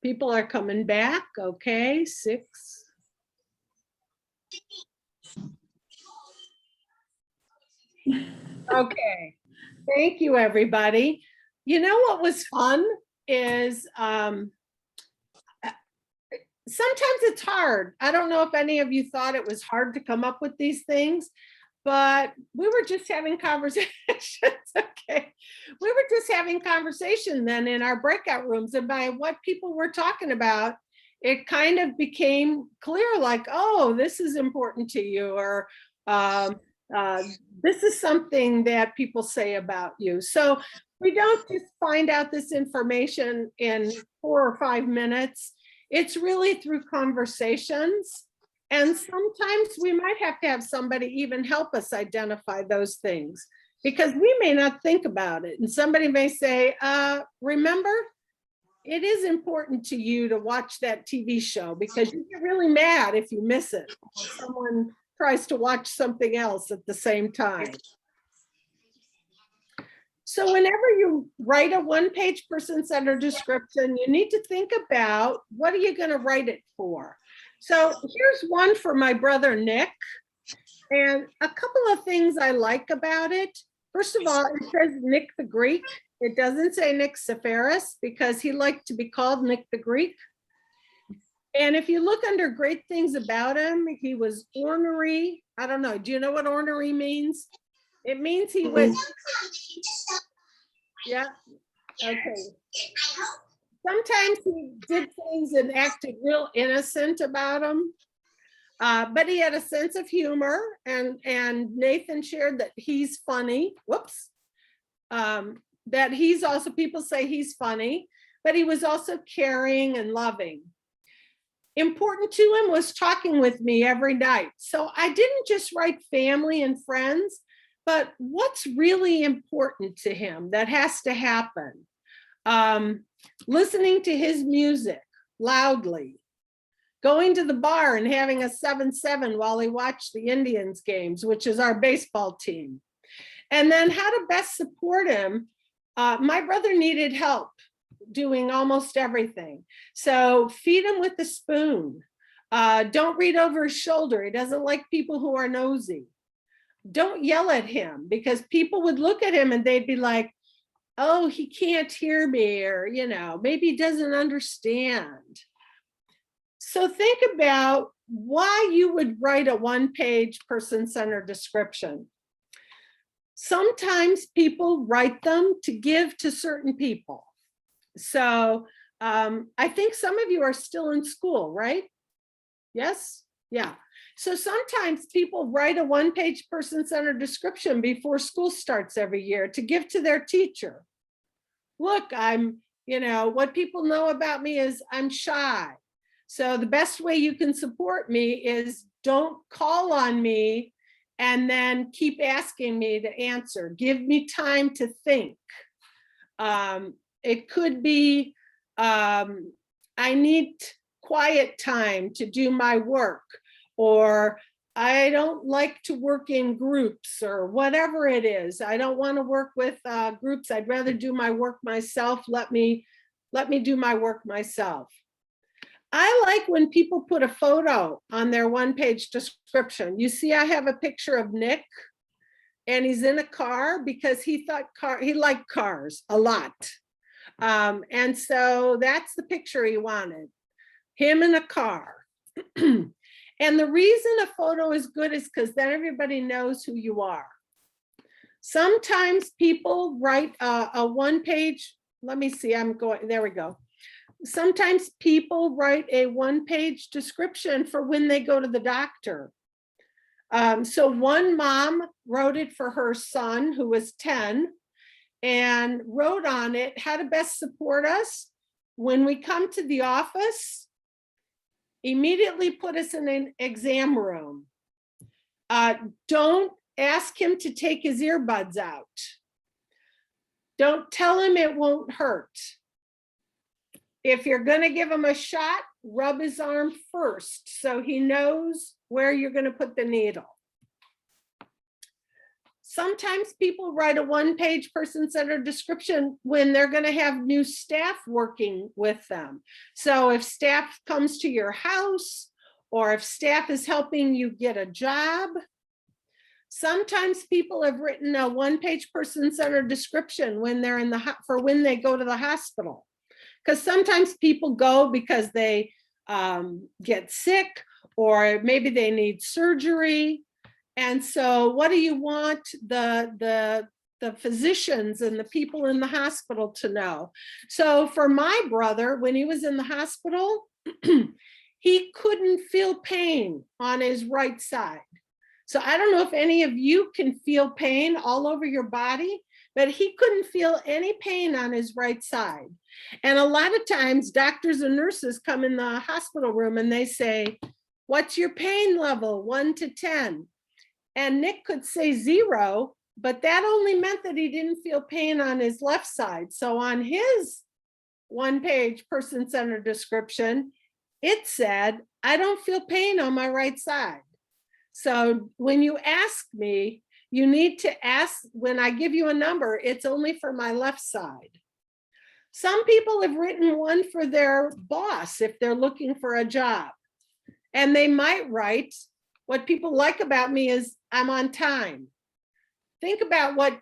People are coming back. Okay, 6. Okay, thank you, everybody. You know what was fun is sometimes it's hard. I don't know if any of you thought it was hard to come up with these things, but we were just having conversations. Okay, we were just having conversation then in our breakout rooms, and by what people were talking about, it kind of became clear, like, oh, this is important to you, or this is something that people say about you. So we don't just find out this information in 4 or 5 minutes. It's really through conversations. And sometimes we might have to have somebody even help us identify those things, because we may not think about it. And somebody may say, remember, it is important to you to watch that TV show because you get really mad if you miss it, or someone tries to watch something else at the same time. So whenever you write a one-page person-centered description, you need to think about, what are you going to write it for? So here's one for my brother, Nick. And a couple of things I like about it. First of all, it says Nick the Greek. It doesn't say Nick Seferis, because he liked to be called Nick the Greek. And if you look under great things about him, he was ornery. I don't know. Do you know what ornery means? It means he was, yeah, okay. Sometimes he did things and acted real innocent about them. But he had a sense of humor, and Nathan shared that he's funny. Whoops. That he's also, people say he's funny, but he was also caring and loving. Important to him was talking with me every night. So I didn't just write family and friends, but what's really important to him that has to happen. Listening to his music loudly, going to the bar and having a 7-7 while he watched the Indians games, which is our baseball team. And then how to best support him. My brother needed help doing almost everything. So feed him with a spoon. Don't read over his shoulder. He doesn't like people who are nosy. Don't yell at him, because people would look at him and they'd be like, oh, he can't hear me, or, you know, maybe he doesn't understand. So think about why you would write a one-page person-centered description. Sometimes people write them to give to certain people. So I think some of you are still in school, right? Yes? Yeah. So sometimes people write a one-page person-centered description before school starts every year to give to their teacher. Look, you know, what people know about me is I'm shy. So the best way you can support me is don't call on me and then keep asking me to answer. Give me time to think. It could be, I need quiet time to do my work, or I don't like to work in groups, or whatever it is. I don't want to work with groups. I'd rather do my work myself. Let me do my work myself. I like when people put a photo on their one-page description. You see, I have a picture of Nick, and he's in a car because he liked cars a lot. And so that's the picture he wanted, him in a car. And the reason a photo is good is because then everybody knows who you are. Sometimes people write a one-page, let me see, there we go. Sometimes people write a one-page description for when they go to the doctor. So one mom wrote it for her son, who was 10, and wrote on it how to best support us when we come to the office. Immediately put us in an exam room. Don't ask him to take his earbuds out. Don't tell him it won't hurt. If you're going to give him a shot, rub his arm first so he knows where you're going to put the needle. Sometimes people write a one-page person-centered description when they're going to have new staff working with them. So if staff comes to your house, or if staff is helping you get a job, sometimes people have written a one-page person-centered description when they're when they go to the hospital. Because sometimes people go because they get sick, or maybe they need surgery. And so what do you want the physicians and the people in the hospital to know? So for my brother, when he was in the hospital, he couldn't feel pain on his right side. So I don't know if any of you can feel pain all over your body, but he couldn't feel any pain on his right side. And a lot of times doctors and nurses come in the hospital room and they say, "What's your pain level, 1 to 10? And Nick could say 0, but that only meant that he didn't feel pain on his left side. So on his one-page person-centered description, it said, "I don't feel pain on my right side." So when you ask me, you need to ask, when I give you a number, it's only for my left side. Some people have written one for their boss if they're looking for a job. And they might write, "What people like about me is I'm on time." Think about what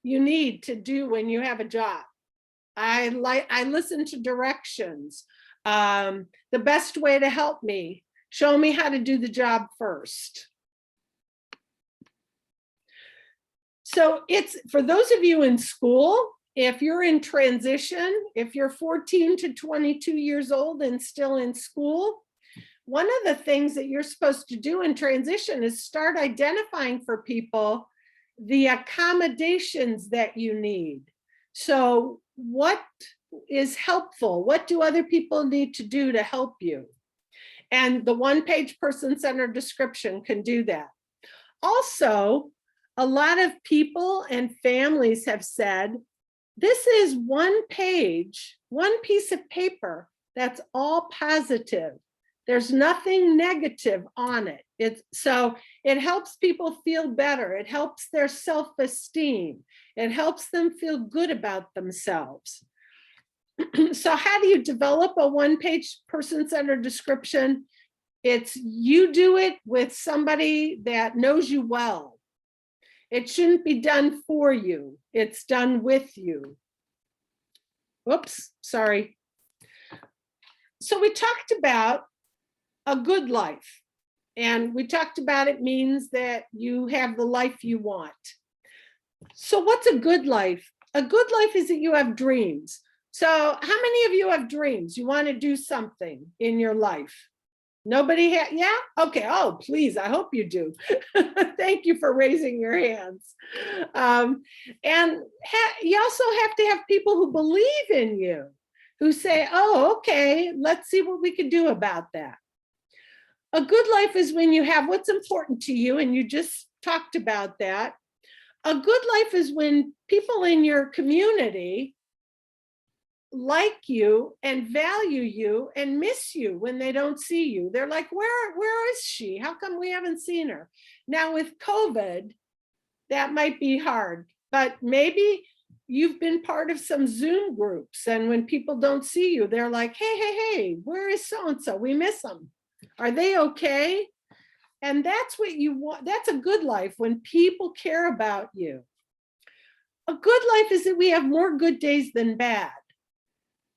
you need to do when you have a job. I listen to directions. The best way to help me, show me how to do the job first. So it's for those of you in school, if you're in transition, if you're 14 to 22 years old and still in school, one of the things that you're supposed to do in transition is start identifying for people the accommodations that you need. So what is helpful? What do other people need to do to help you? And the one-page person-centered description can do that. Also, a lot of people and families have said, this is one page, one piece of paper that's all positive. There's nothing negative on it. So it helps people feel better. It helps their self-esteem. It helps them feel good about themselves. So how do you develop a one-page person-centered description? It's you do it with somebody that knows you well. It shouldn't be done for you. It's done with you. Whoops, sorry. So we talked about a good life. And we talked about it means that you have the life you want. So what's a good life? A good life is that you have dreams. So how many of you have dreams? You want to do something in your life? Nobody yeah? Okay, oh, please, I hope you do. Thank you for raising your hands. And you also have to have people who believe in you, who say, oh, okay, let's see what we can do about that. A good life is when you have what's important to you, and you just talked about that. A good life is when people in your community like you and value you and miss you when they don't see you. They're like, where is she? How come we haven't seen her? Now with COVID, that might be hard, but maybe you've been part of some Zoom groups, and when people don't see you, they're like, hey, where is so-and-so? We miss them. Are they okay? And that's what you want. That's a good life, when people care about you. A good life is that we have more good days than bad.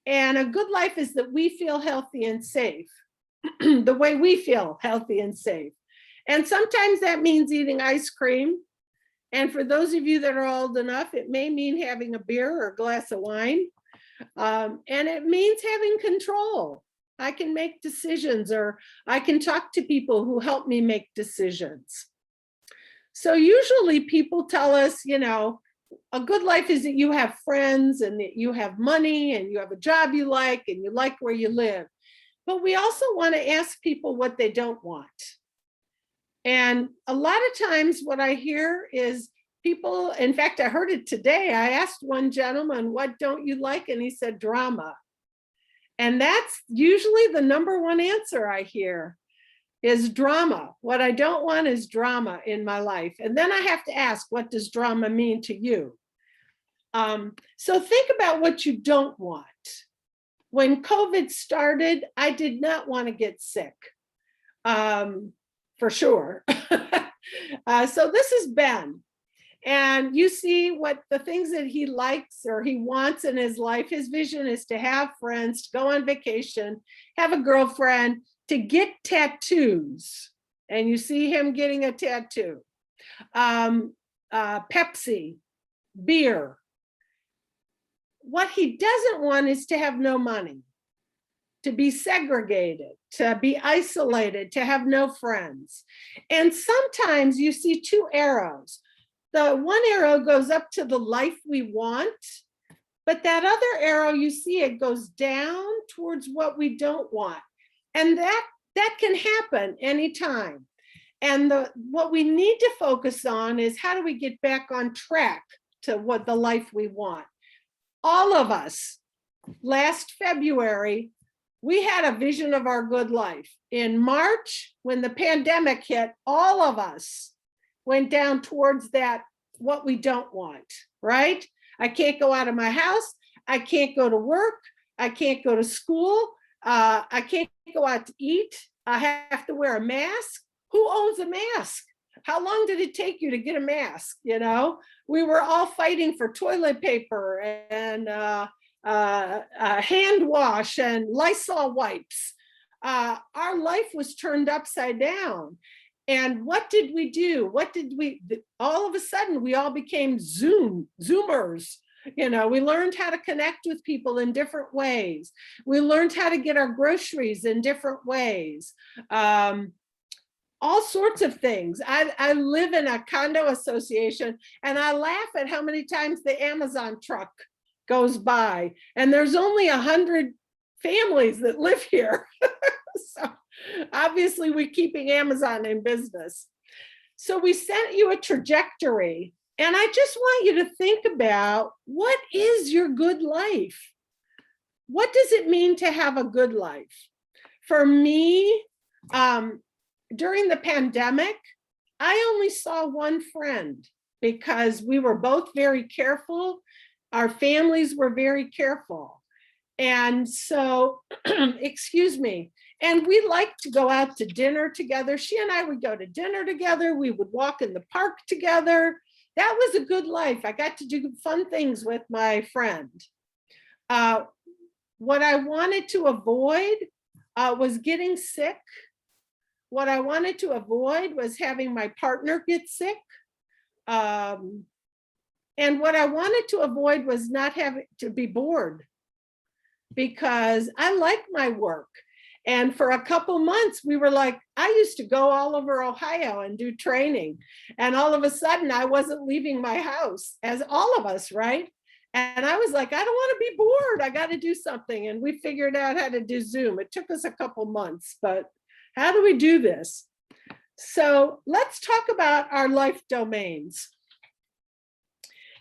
And a good life is that we feel healthy and safe, the way we feel healthy and safe. And sometimes that means eating ice cream. And for those of you that are old enough, it may mean having a beer or a glass of wine. And it means having control. I can make decisions, or I can talk to people who help me make decisions. So usually people tell us, you know, a good life is that you have friends and that you have money and you have a job you like and you like where you live. But we also want to ask people what they don't want. And a lot of times what I hear is people, in fact, I heard it today. I asked one gentleman, what don't you like? And he said, drama. And that's usually the number one answer I hear. is drama. What I don't want is drama in my life. And then I have to ask, what does drama mean to you? So think about what you don't want. When COVID started, I did not want to get sick, for sure. So this is Ben. And you see what the things that he likes or he wants in his life. His vision is to have friends, to go on vacation, have a girlfriend, to get tattoos. And you see him getting a tattoo. Pepsi, beer. What he doesn't want is to have no money, to be segregated, to be isolated, to have no friends. And sometimes you see two arrows. The one arrow goes up to the life we want, but that other arrow, you see it goes down towards what we don't want. And that can happen anytime. And what we need to focus on is how do we get back on track to what the life we want. All of us, last February, we had a vision of our good life. In March, when the pandemic hit, all of us went down towards that, what we don't want, right? I can't go out of my house. I can't go to work. I can't go to school. I can't go out to eat. I have to wear a mask. Who owns a mask? How long did it take you to get a mask? You know, we were all fighting for toilet paper and hand wash and Lysol wipes. Our life was turned upside down. And what did we do? All of a sudden, we all became Zoomers. You know, we learned how to connect with people in different ways. We learned how to get our groceries in different ways. All sorts of things. I live in a condo association and I laugh at how many times the Amazon truck goes by and there's only 100 families that live here. So obviously we're keeping Amazon in business. So we sent you a trajectory and I just want you to think about what is your good life? What does it mean to have a good life? For me, during the pandemic, I only saw one friend because we were both very careful. Our families were very careful. And so, excuse me, and we liked to go out to dinner together. She and I would go to dinner together. We would walk in the park together. That was a good life. I got to do fun things with my friend. What I wanted to avoid was getting sick. What I wanted to avoid was having my partner get sick. And what I wanted to avoid was not having to be bored because I like my work. And for a couple months, we were like, I used to go all over Ohio and do training. And all of a sudden I wasn't leaving my house, as all of us, right? And I was like, I don't want to be bored. I got to do something. And we figured out how to do Zoom. It took us a couple months, but how do we do this? So let's talk about our life domains.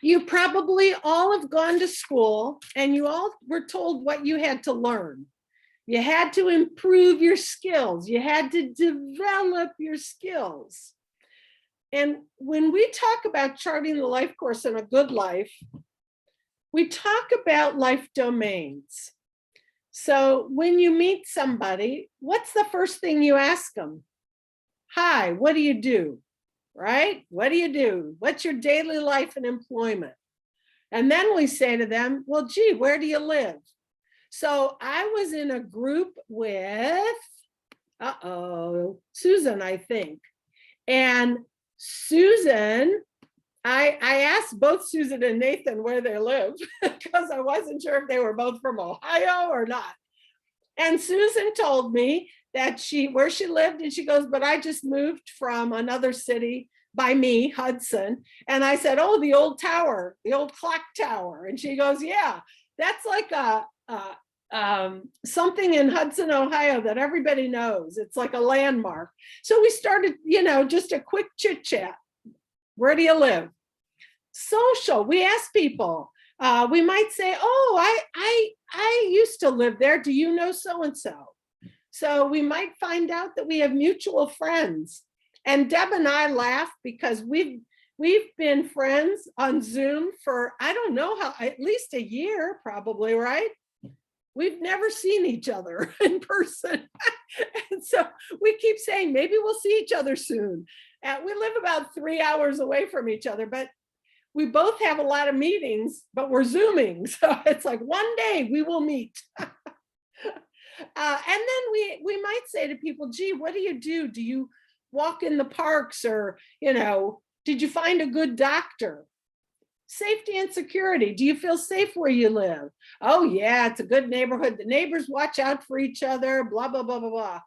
You probably all have gone to school and you all were told what you had to learn. You had to improve your skills. You had to develop your skills. And when we talk about charting the life course in a good life, we talk about life domains. So when you meet somebody, what's the first thing you ask them? Hi, what do you do? Right? What do you do? What's your daily life and employment? And then we say to them, well, gee, where do you live? So I was in a group with, Susan, I think. And Susan, I asked both Susan and Nathan where they live because I wasn't sure if they were both from Ohio or not. And Susan told me that where she lived, and she goes, but I just moved from another city by me, Hudson. And I said, oh, the old tower, the old clock tower. And she goes, yeah, that's like something in Hudson, Ohio that everybody knows. It's like a landmark. So we started, just a quick chit chat. Where do you live? Social, we ask people. We might say, oh, I used to live there. Do you know so-and-so? So we might find out that we have mutual friends. And Deb and I laugh because we've been friends on Zoom for, I don't know how, at least a year probably, right? We've never seen each other in person. And so we keep saying, maybe we'll see each other soon. We live about 3 hours away from each other, but we both have a lot of meetings, but we're Zooming. So it's like one day we will meet. And then we might say to people, gee, what do you do? Do you walk in the parks, or, did you find a good doctor? Safety and security. Do you feel safe where you live? Oh yeah, it's a good neighborhood. The neighbors watch out for each other, blah, blah, blah, blah, blah.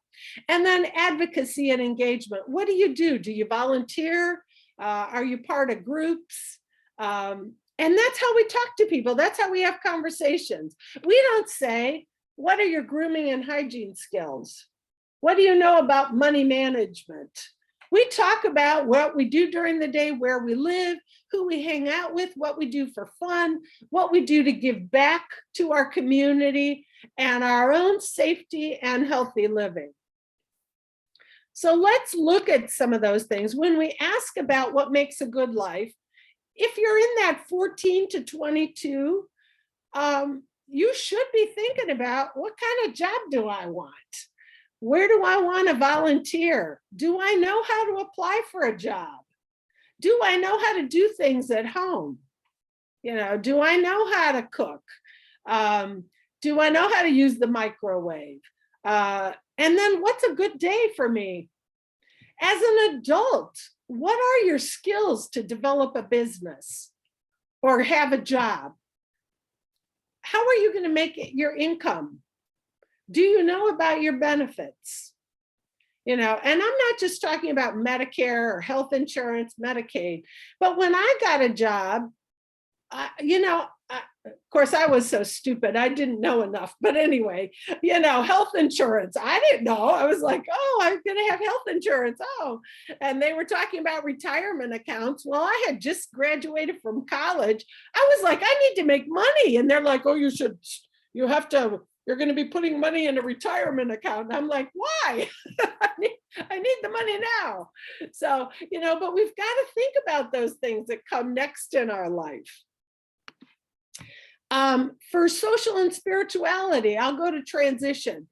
And then advocacy and engagement. What do? Do you volunteer? Are you part of groups? And that's how we talk to people. That's how we have conversations. We don't say, what are your grooming and hygiene skills? What do you know about money management? We talk about what we do during the day, where we live, who we hang out with, what we do for fun, what we do to give back to our community, and our own safety and healthy living. So let's look at some of those things. When we ask about what makes a good life, if you're in that 14 to 22, you should be thinking about, what kind of job do I want? Where do I want to volunteer? Do I know how to apply for a job? Do I know how to do things at home? Do I know how to cook? Do I know how to use the microwave? And then what's a good day for me? As an adult, what are your skills to develop a business or have a job? How are you going to make it your income? Do you know about your benefits? And I'm not just talking about Medicare or health insurance, Medicaid, but when I got a job, of course, I was so stupid. I didn't know enough. But anyway, health insurance. I didn't know. I was like, oh, I'm going to have health insurance. Oh, and they were talking about retirement accounts. Well, I had just graduated from college. I was like, I need to make money. And they're like, oh, you're going to be putting money in a retirement account. And I'm like, why? I need the money now. So, but we've got to think about those things that come next in our life. For social and spirituality, I'll go to transition.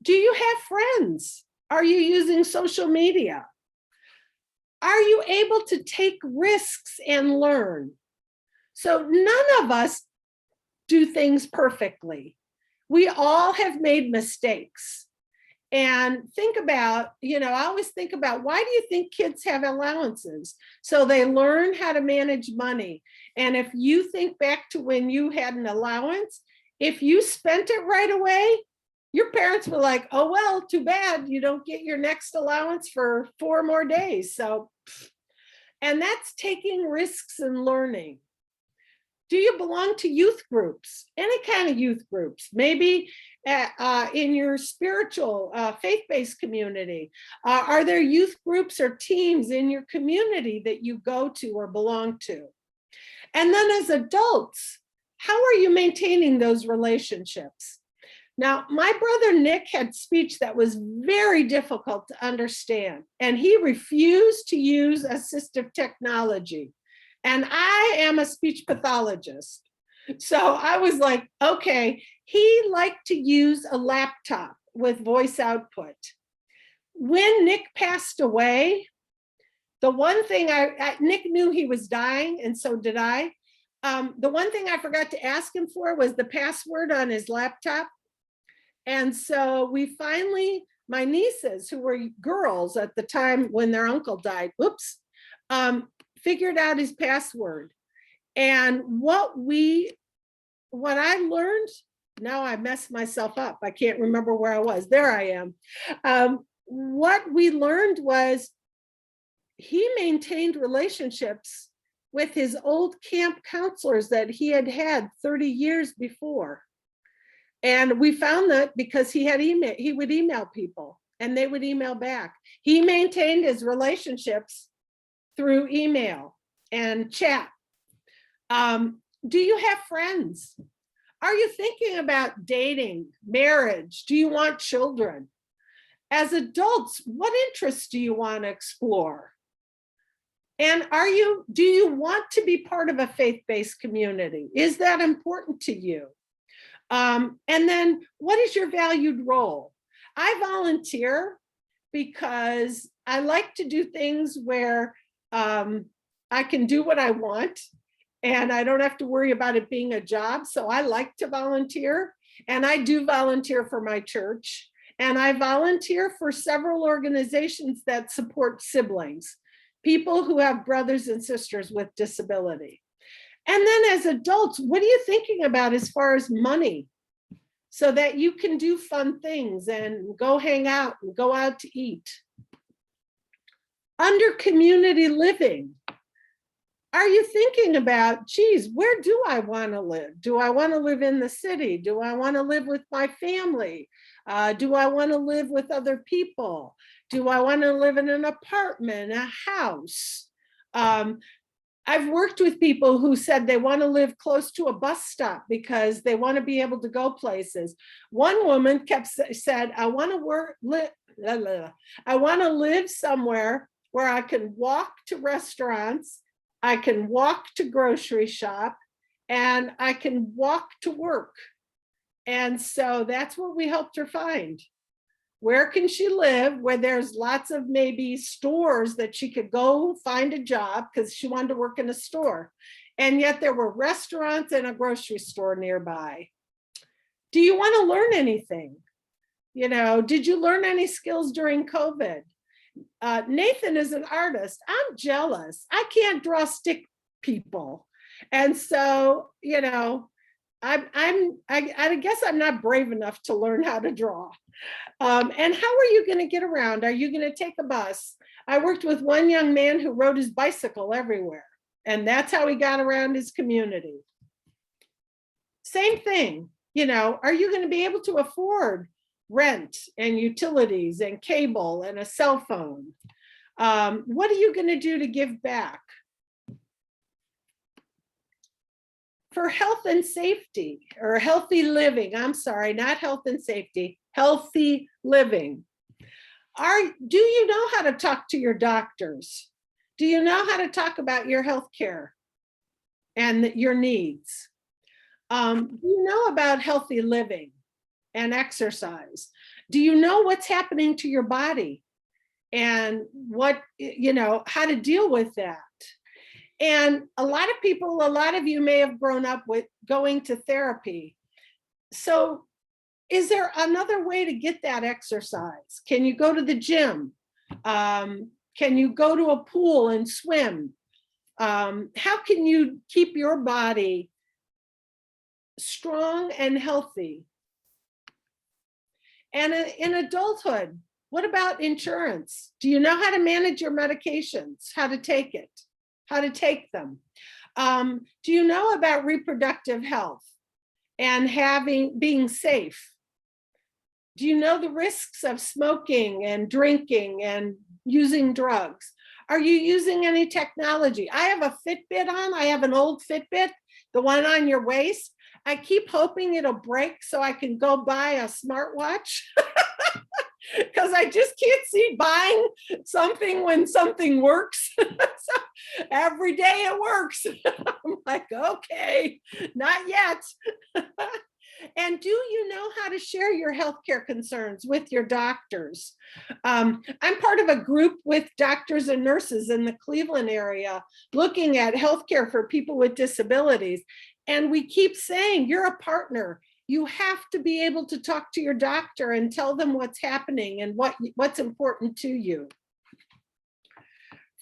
Do you have friends? Are you using social media? Are you able to take risks and learn? So none of us do things perfectly. We all have made mistakes. And think about, I always think about, why do you think kids have allowances? So they learn how to manage money. And if you think back to when you had an allowance, if you spent it right away, your parents were like, oh, well, too bad. You don't get your next allowance for 4 more days. So, and that's taking risks and learning. Do you belong to youth groups? Any kind of youth groups? Maybe in your spiritual, faith-based community. Are there youth groups or teams in your community that you go to or belong to? And then as adults, how are you maintaining those relationships? Now, my brother Nick had speech that was very difficult to understand, and he refused to use assistive technology. And I am a speech pathologist. So I was like, okay, he liked to use a laptop with voice output. When Nick passed away, the one thing Nick knew he was dying, and so did I. The one thing I forgot to ask him for was the password on his laptop. And so we finally, my nieces, who were girls at the time when their uncle died, figured out his password. And what I learned, now I messed myself up. I can't remember where I was. There I am. What we learned was he maintained relationships with his old camp counselors that he had had 30 years before. And we found that because he would email people and they would email back. He maintained his relationships through email and chat. Do you have friends? Are you thinking about dating, marriage? Do you want children? As adults, what interests do you want to explore? And do you want to be part of a faith-based community? Is that important to you? And then what is your valued role? I volunteer because I like to do things where I can do what I want and I don't have to worry about it being a job. So I like to volunteer, and I do volunteer for my church, and I volunteer for several organizations that support siblings, people who have brothers and sisters with disability. And then as adults, what are you thinking about as far as money so that you can do fun things and go hang out and go out to eat? Under community living, are you thinking about, geez, where do I want to live? Do I want to live in the city? Do I want to live with my family? Do I want to live with other people? Do I want to live in an apartment, a house? I've worked with people who said they want to live close to a bus stop because they want to be able to go places. One woman said, I want to live somewhere where I can walk to restaurants, I can walk to grocery shop, and I can walk to work. And so that's what we helped her find. Where can she live where there's lots of maybe stores that she could go find a job because she wanted to work in a store. And yet there were restaurants and a grocery store nearby. Do you want to learn anything? You know, did you learn any skills during COVID? Nathan is an artist. I'm jealous. I can't draw stick people. And so, you know, I guess I'm not brave enough to learn how to draw. And how are you going to get around? Are you going to take a bus? I worked with one young man who rode his bicycle everywhere, and that's how he got around his community. Same thing, you know, are you going to be able to afford rent and utilities and cable and a cell phone? What are you going to do to give back? For health and safety, or healthy living, I'm sorry, not health and safety, healthy living. Do you know how to talk to your doctors? Do you know how to talk about your health care and your needs? Do you know about healthy living and exercise? Do you know what's happening to your body and what, you know, how to deal with that? And a lot of you may have grown up with going to therapy. So is there another way to get that exercise? Can you go to the gym? Can you go to a pool and swim? How can you keep your body strong and healthy? And in adulthood, what about insurance? Do you know how to manage your medications, how to take it, how to take them? Do you know about reproductive health and being safe? Do you know the risks of smoking and drinking and using drugs? Are you using any technology? I have a Fitbit on. I have an old Fitbit, the one on your waist. I keep hoping it'll break so I can go buy a smartwatch because I just can't see buying something when something works. So every day it works. I'm like, okay, not yet. And do you know how to share your healthcare concerns with your doctors? I'm part of a group with doctors and nurses in the Cleveland area looking at healthcare for people with disabilities. And we keep saying, you're a partner. You have to be able to talk to your doctor and tell them what's happening and what's important to you.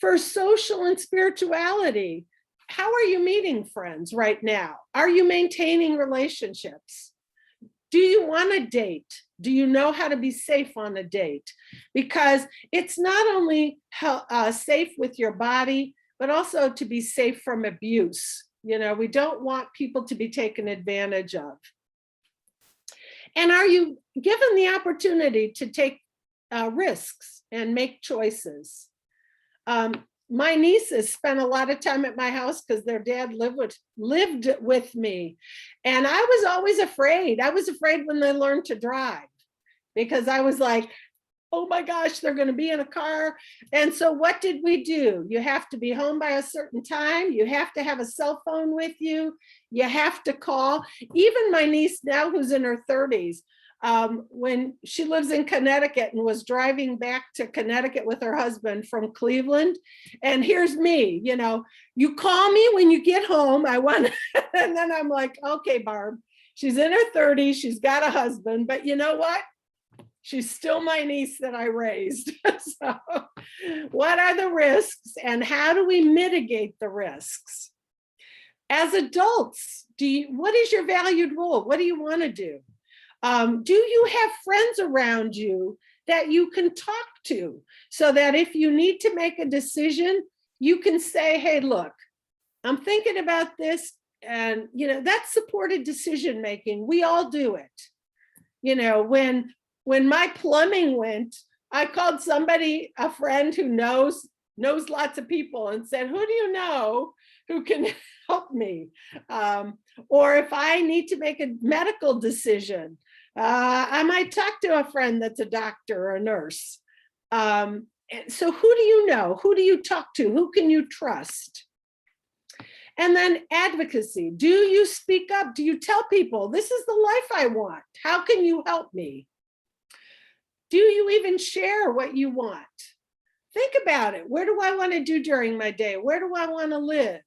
For social and spirituality, how are you meeting friends right now? Are you maintaining relationships? Do you want to date? Do you know how to be safe on a date? Because it's not only safe with your body, but also to be safe from abuse. You know, we don't want people to be taken advantage of. And are you given the opportunity to take risks and make choices? My nieces spent a lot of time at my house because their dad lived with me. And I was always afraid. I was afraid when they learned to drive because I was like, oh my gosh, they're going to be in a car. And so what did we do? You have to be home by a certain time. You have to have a cell phone with you. You have to call. Even my niece now, who's in her 30s, when she lives in Connecticut and was driving back to Connecticut with her husband from Cleveland. And here's me, you know, you call me when you get home. I want, and then I'm like, okay, Barb, she's in her 30s. She's got a husband, but you know what? She's still my niece that I raised. So what are the risks and how do we mitigate the risks? As adults, what is your valued role? What do you want to do? Do you have friends around you that you can talk to so that if you need to make a decision, you can say, hey, look, I'm thinking about this. And, you know, that's supported decision making. We all do it. You know, when my plumbing went, I called somebody, a friend who knows lots of people and said, who do you know who can help me? Or if I need to make a medical decision, I might talk to a friend that's a doctor or a nurse. So who do you know? Who do you talk to? Who can you trust? And then advocacy. Do you speak up? Do you tell people, this is the life I want? How can you help me? Do you even share what you want? Think about it. Where do I want to do during my day? Where do I want to live?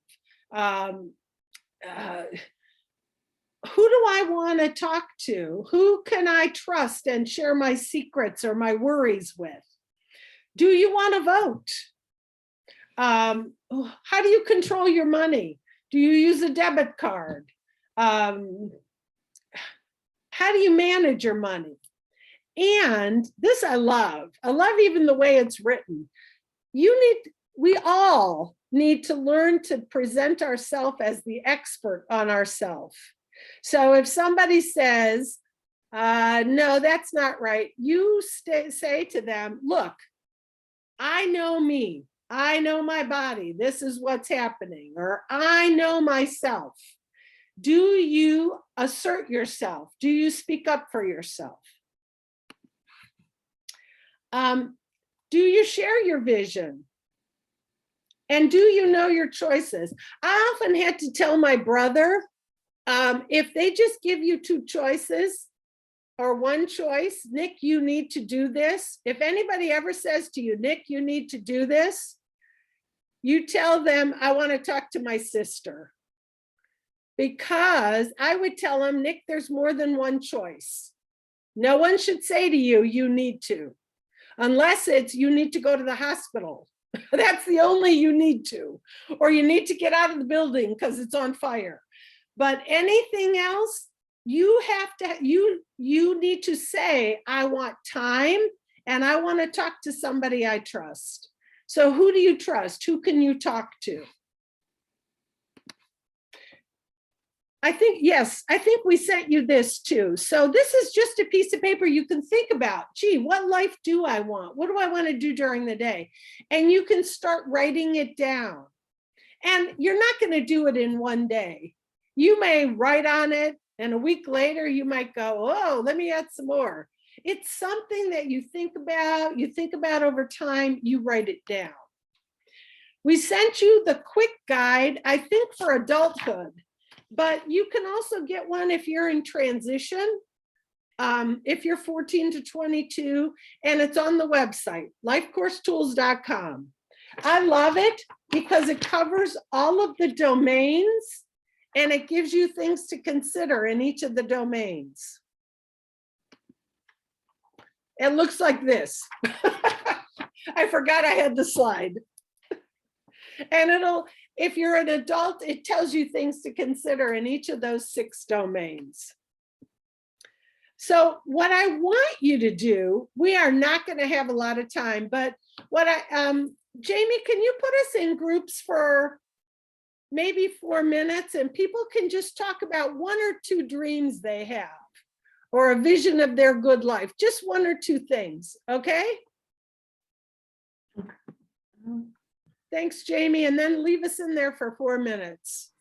Who do I want to talk to? Who can I trust and share my secrets or my worries with? Do you want to vote? How do you control your money? Do you use a debit card? How do you manage your money? And this I love even the way it's written. We all need to learn to present ourselves as the expert on ourselves. So if somebody says, no, that's not right, you say to them, look, I know me. I know my body. This is what's happening. Or I know myself. Do you assert yourself? Do you speak up for yourself? Do you share your vision? And do you know your choices? I often had to tell my brother, if they just give you two choices or one choice, Nick, you need to do this. If anybody ever says to you, Nick, you need to do this, you tell them, I want to talk to my sister. Because I would tell them, Nick, there's more than one choice. No one should say to you, you need to, unless it's you need to go to the hospital. That's the only you need to, or you need to get out of the building because it's on fire. But anything else, you have to, you need to say, I want time and I want to talk to somebody I trust. So who do you trust? Who can you talk to? I think, yes, I think we sent you this too. So this is just a piece of paper you can think about. Gee, what life do I want? What do I want to do during the day? And you can start writing it down. And you're not going to do it in one day. You may write on it and a week later you might go, oh, let me add some more. It's something that you think about over time, you write it down. We sent you the quick guide, I think for adulthood. But you can also get one if you're in transition, if you're 14 to 22, and it's on the website, lifecoursetools.com. I love it because it covers all of the domains and it gives you things to consider in each of the domains. It looks like this. I forgot I had the slide. And if you're an adult, it tells you things to consider in each of those 6 domains. So what I want you to do, we are not going to have a lot of time, but Jamie, can you put us in groups for maybe 4 minutes and people can just talk about 1 or 2 dreams they have or a vision of their good life, just 1 or 2 things, okay? Thanks, Jamie, and then leave us in there for 4 minutes.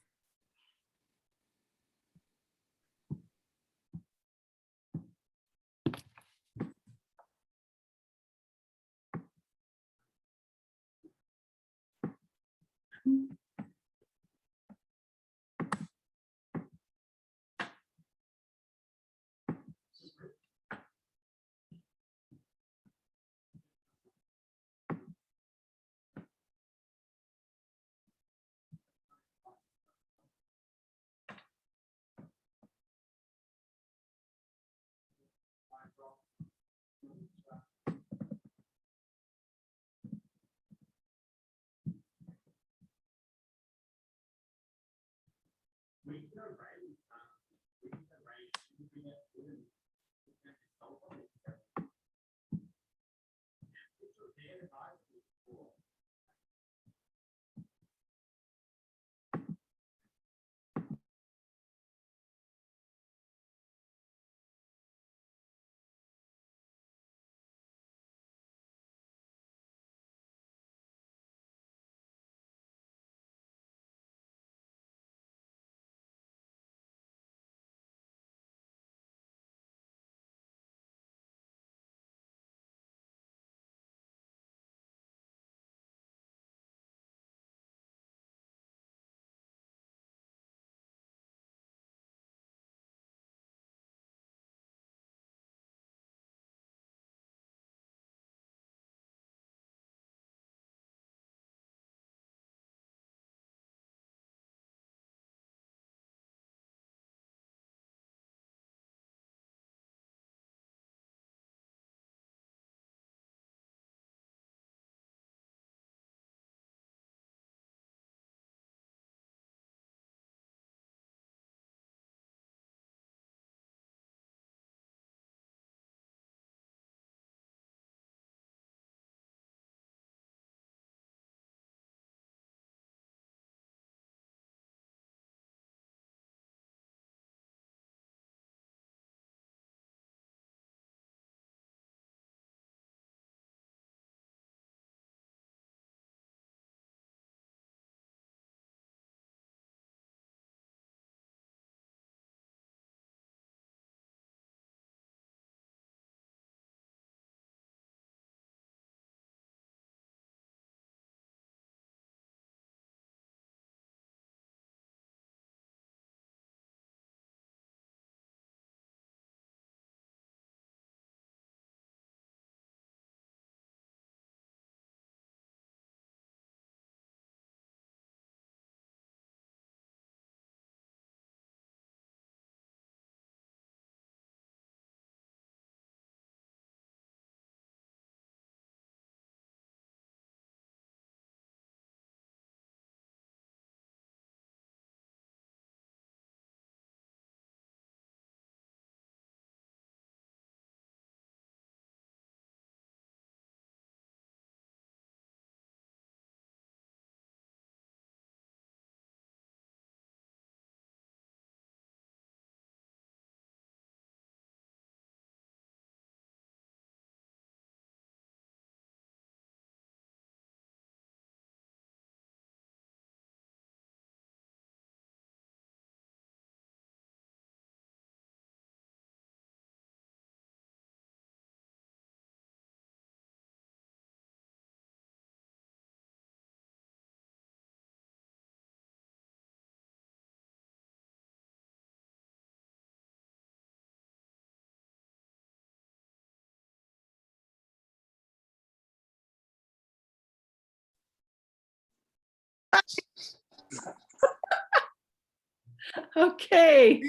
Okay,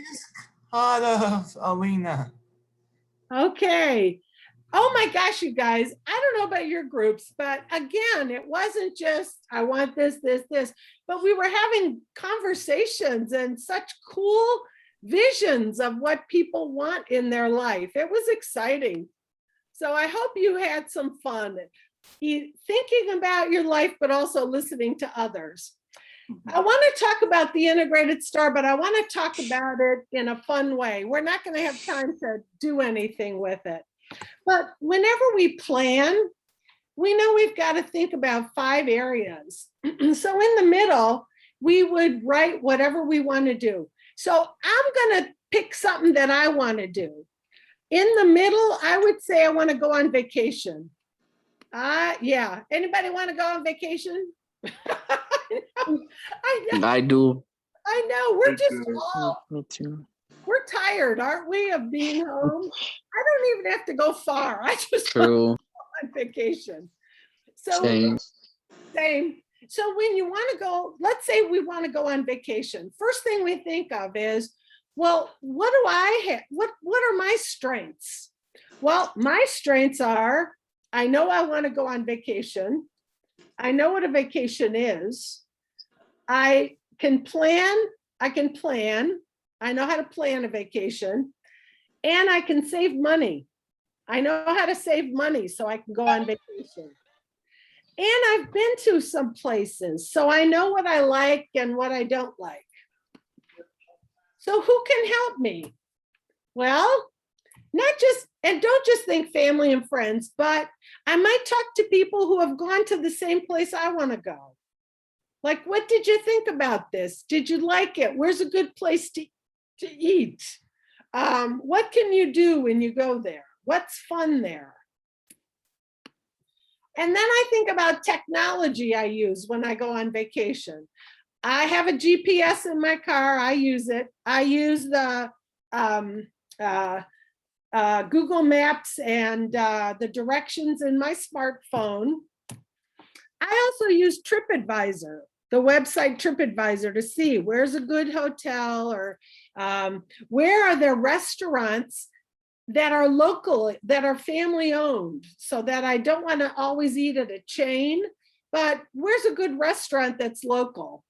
Part of Alina. okay. Oh my gosh, you guys, I don't know about your groups, but again, it wasn't just, I want this, but we were having conversations and such cool visions of what people want in their life. It was exciting. So I hope you had some fun thinking about your life, but also listening to others. I want to talk about the integrated STAR, but I want to talk about it in a fun way. We're not going to have time to do anything with it. But whenever we plan, we know we've got to think about 5 areas. So in the middle, we would write whatever we want to do. So I'm going to pick something that I want to do. In the middle, I would say I want to go on vacation. Yeah. Anybody want to go on vacation? I do. I know. We're just all, Me too. we're tired, aren't we, of being home? I don't even have to go far. I just True. on vacation. So Same. So when you want to go, let's say we want to go on vacation. First thing we think of is, well, what do I have? What are my strengths? Well, my strengths are, I know I want to go on vacation. I know what a vacation is. I can plan I can plan. I know how to plan a vacation, and I can save money. I know how to save money so I can go on vacation. And I've been to some places, so I know what I like and what I don't like. So who can help me? Well, don't just think family and friends, but I might talk to people who have gone to the same place I want to go. Like, what did you think about this? Did you like it? Where's a good place to eat? What can you do when you go there? What's fun there? And then I think about technology I use when I go on vacation. I have a GPS in my car. I use it. I use the Google Maps and the directions in my smartphone. I also use TripAdvisor, the website TripAdvisor, to see where's a good hotel, or where are there restaurants that are local, that are family owned, so that I don't want to always eat at a chain, but where's a good restaurant that's local?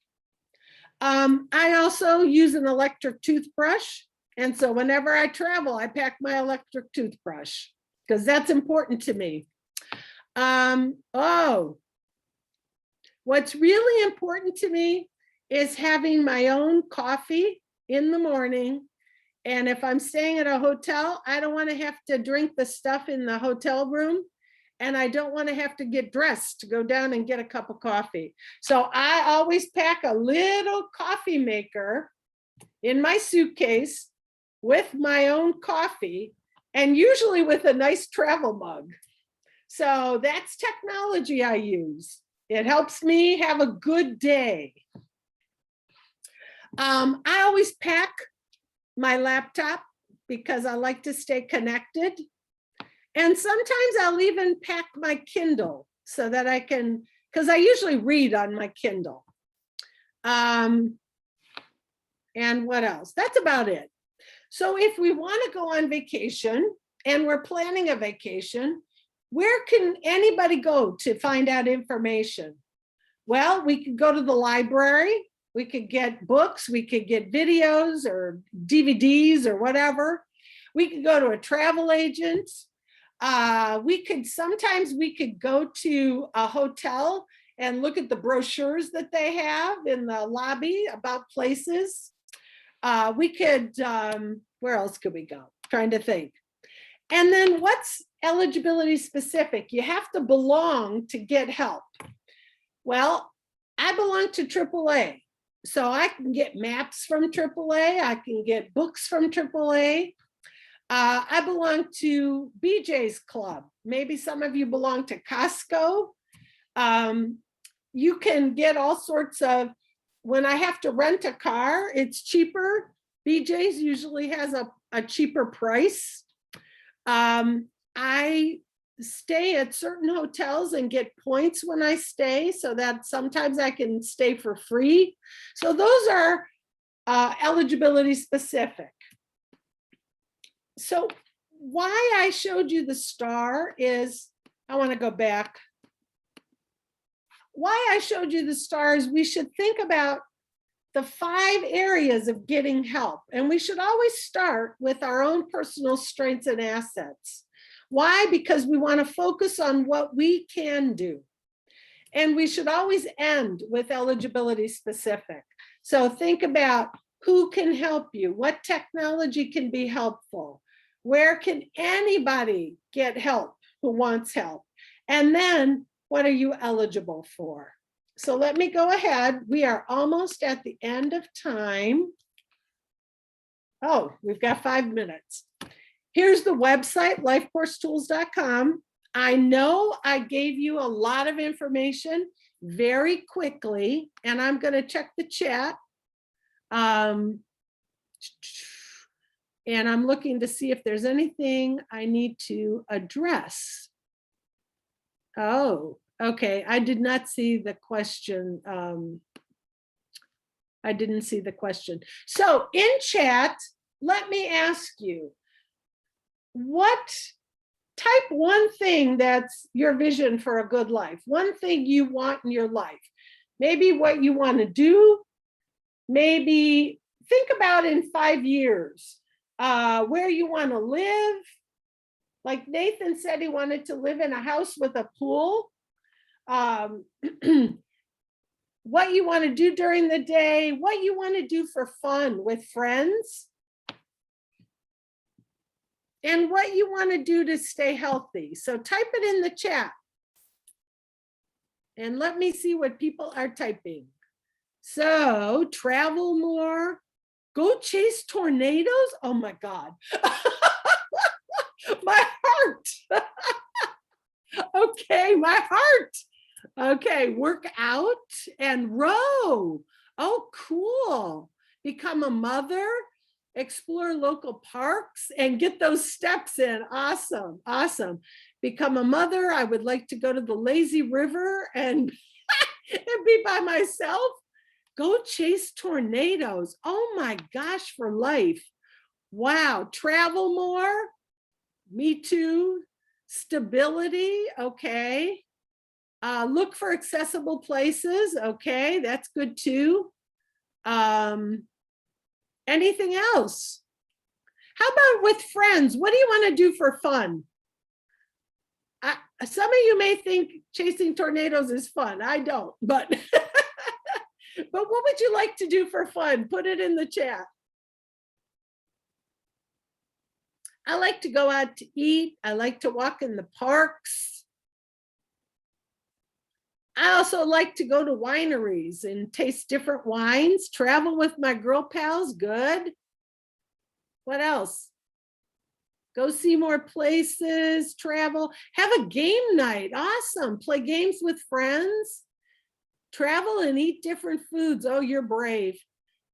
I also use an electric toothbrush. And so whenever I travel, I pack my electric toothbrush because that's important to me. What's really important to me is having my own coffee in the morning. And if I'm staying at a hotel, I don't want to have to drink the stuff in the hotel room. And I don't want to have to get dressed to go down and get a cup of coffee. So I always pack a little coffee maker in my suitcase with my own coffee, and usually with a nice travel mug. So that's technology I use. It helps me have a good day. I always pack my laptop because I like to stay connected. And sometimes I'll even pack my Kindle so that I can, because I usually read on my Kindle. And what else? That's about it. So if we want to go on vacation and we're planning a vacation, where can anybody go to find out information? Well, we could go to the library. We could get books. We could get videos or DVDs or whatever. We could go to a travel agent. Sometimes we could go to a hotel and look at the brochures that they have in the lobby about places. Where else could we go? Trying to think. And then what's eligibility specific? You have to belong to get help. Well, I belong to AAA. So I can get maps from AAA. I can get books from AAA. I belong to BJ's Club. Maybe some of you belong to Costco. You can get all sorts of, when I have to rent a car, it's cheaper. BJ's usually has a cheaper price. I stay at certain hotels and get points when I stay, so that sometimes I can stay for free. So those are eligibility specific. So why I showed you the star is, I want to go back. Why I showed you the star is we should think about the 5 areas of getting help. And we should always start with our own personal strengths and assets. Why? Because we want to focus on what we can do. And we should always end with eligibility specific. So think about who can help you, what technology can be helpful, where can anybody get help who wants help, and then what are you eligible for? So let me go ahead. We are almost at the end of time. Oh, we've got 5 minutes. Here's the website, lifecoursetools.com. I know I gave you a lot of information very quickly, and I'm going to check the chat. And I'm looking to see if there's anything I need to address. Oh, okay. I did not see the question. I didn't see the question. So in chat, let me ask you, type one thing that's your vision for a good life, one thing you want in your life, maybe what you want to do, maybe think about in 5 years, where you want to live. Like Nathan said, he wanted to live in a house with a pool. What you want to do during the day, what you want to do for fun with friends, and what you want to do to stay healthy. So type it in the chat. And let me see what people are typing. So travel more, go chase tornadoes. Oh my God. My heart. Okay, my heart. Okay, work out and row. Oh, cool. Become a mother, explore local parks and get those steps in. Awesome, awesome. Become a mother. I would like to go to the lazy river and, and be by myself. Go chase tornadoes. Oh my gosh, for life. Wow, travel more. Me too. Stability, okay. Look for accessible places, okay, that's good too. Anything else? How about with friends? What do you want to do for fun? Some of you may think chasing tornadoes is fun. I don't, but but what would you like to do for fun? Put it in the chat. I like to go out to eat. I like to walk in the parks. I also like to go to wineries and taste different wines, travel with my girl pals, good. What else? Go see more places, travel, have a game night, awesome. Play games with friends, travel and eat different foods. Oh, you're brave.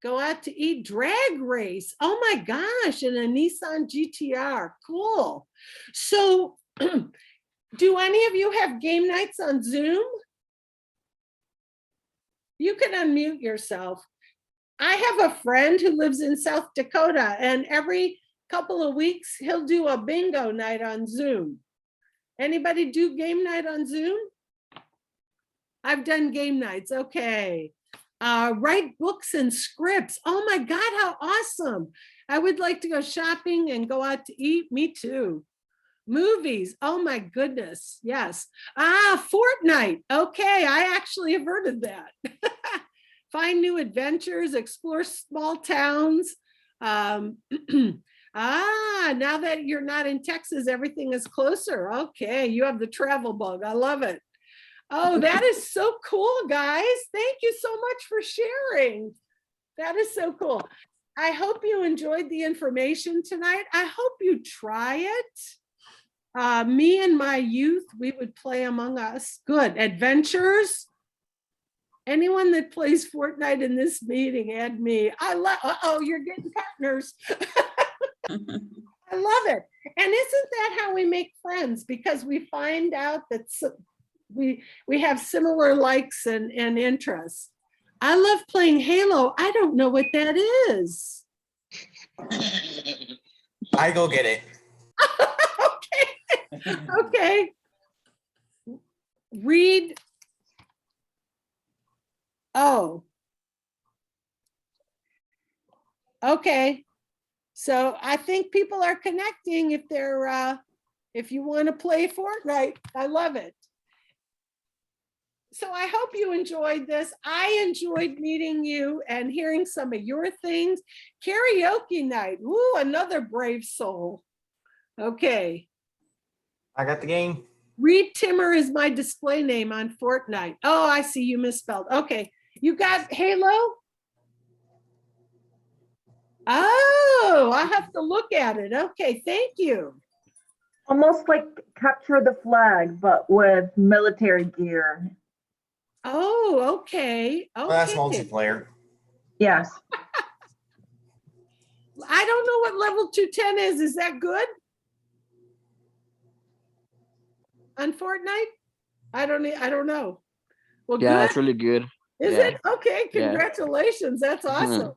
Go out to eat, drag race. Oh my gosh, in a Nissan GTR, cool. So do any of you have game nights on Zoom? You can unmute yourself. I have a friend who lives in South Dakota, and every couple of weeks, he'll do a bingo night on Zoom. Anybody do game night on Zoom? I've done game nights, okay. Write books and scripts. Oh my God, how awesome. I would like to go shopping and go out to eat, me too. Movies, oh my goodness, yes. Fortnite, okay, I actually have heard of that. Find new adventures, explore small towns. Now that you're not in Texas, everything is closer. Okay, you have the travel bug, I love it. Oh, that is so cool, guys. Thank you so much for sharing. That is so cool. I hope you enjoyed the information tonight. I hope you try it. Me and my youth, we would play Among Us. Good. Adventures. Anyone that plays Fortnite in this meeting, add me. I love, uh-oh, you're getting partners. I love it. And isn't that how we make friends? Because we find out that we have similar likes and interests. I love playing Halo. I don't know what that is. I go get it. Okay. Okay. Read. Oh. Okay. So I think people are connecting if they're if you want to play Fortnite. I love it. So I hope you enjoyed this. I enjoyed meeting you and hearing some of your things. Karaoke night. Ooh, another brave soul. Okay. I got the game. Reed Timmer is my display name on Fortnite. Oh, I see you misspelled. Okay. You got Halo? Oh, I have to look at it. Okay, thank you. Almost like capture the flag, but with military gear. Oh, okay. Well, that's Okay. multiplayer. Yes. I don't know what level 210 is. Is that good? On Fortnite? I don't know. Well, Yeah, good. it's really good. Is Yeah. it? Okay, Yeah. congratulations. That's Mhm. awesome.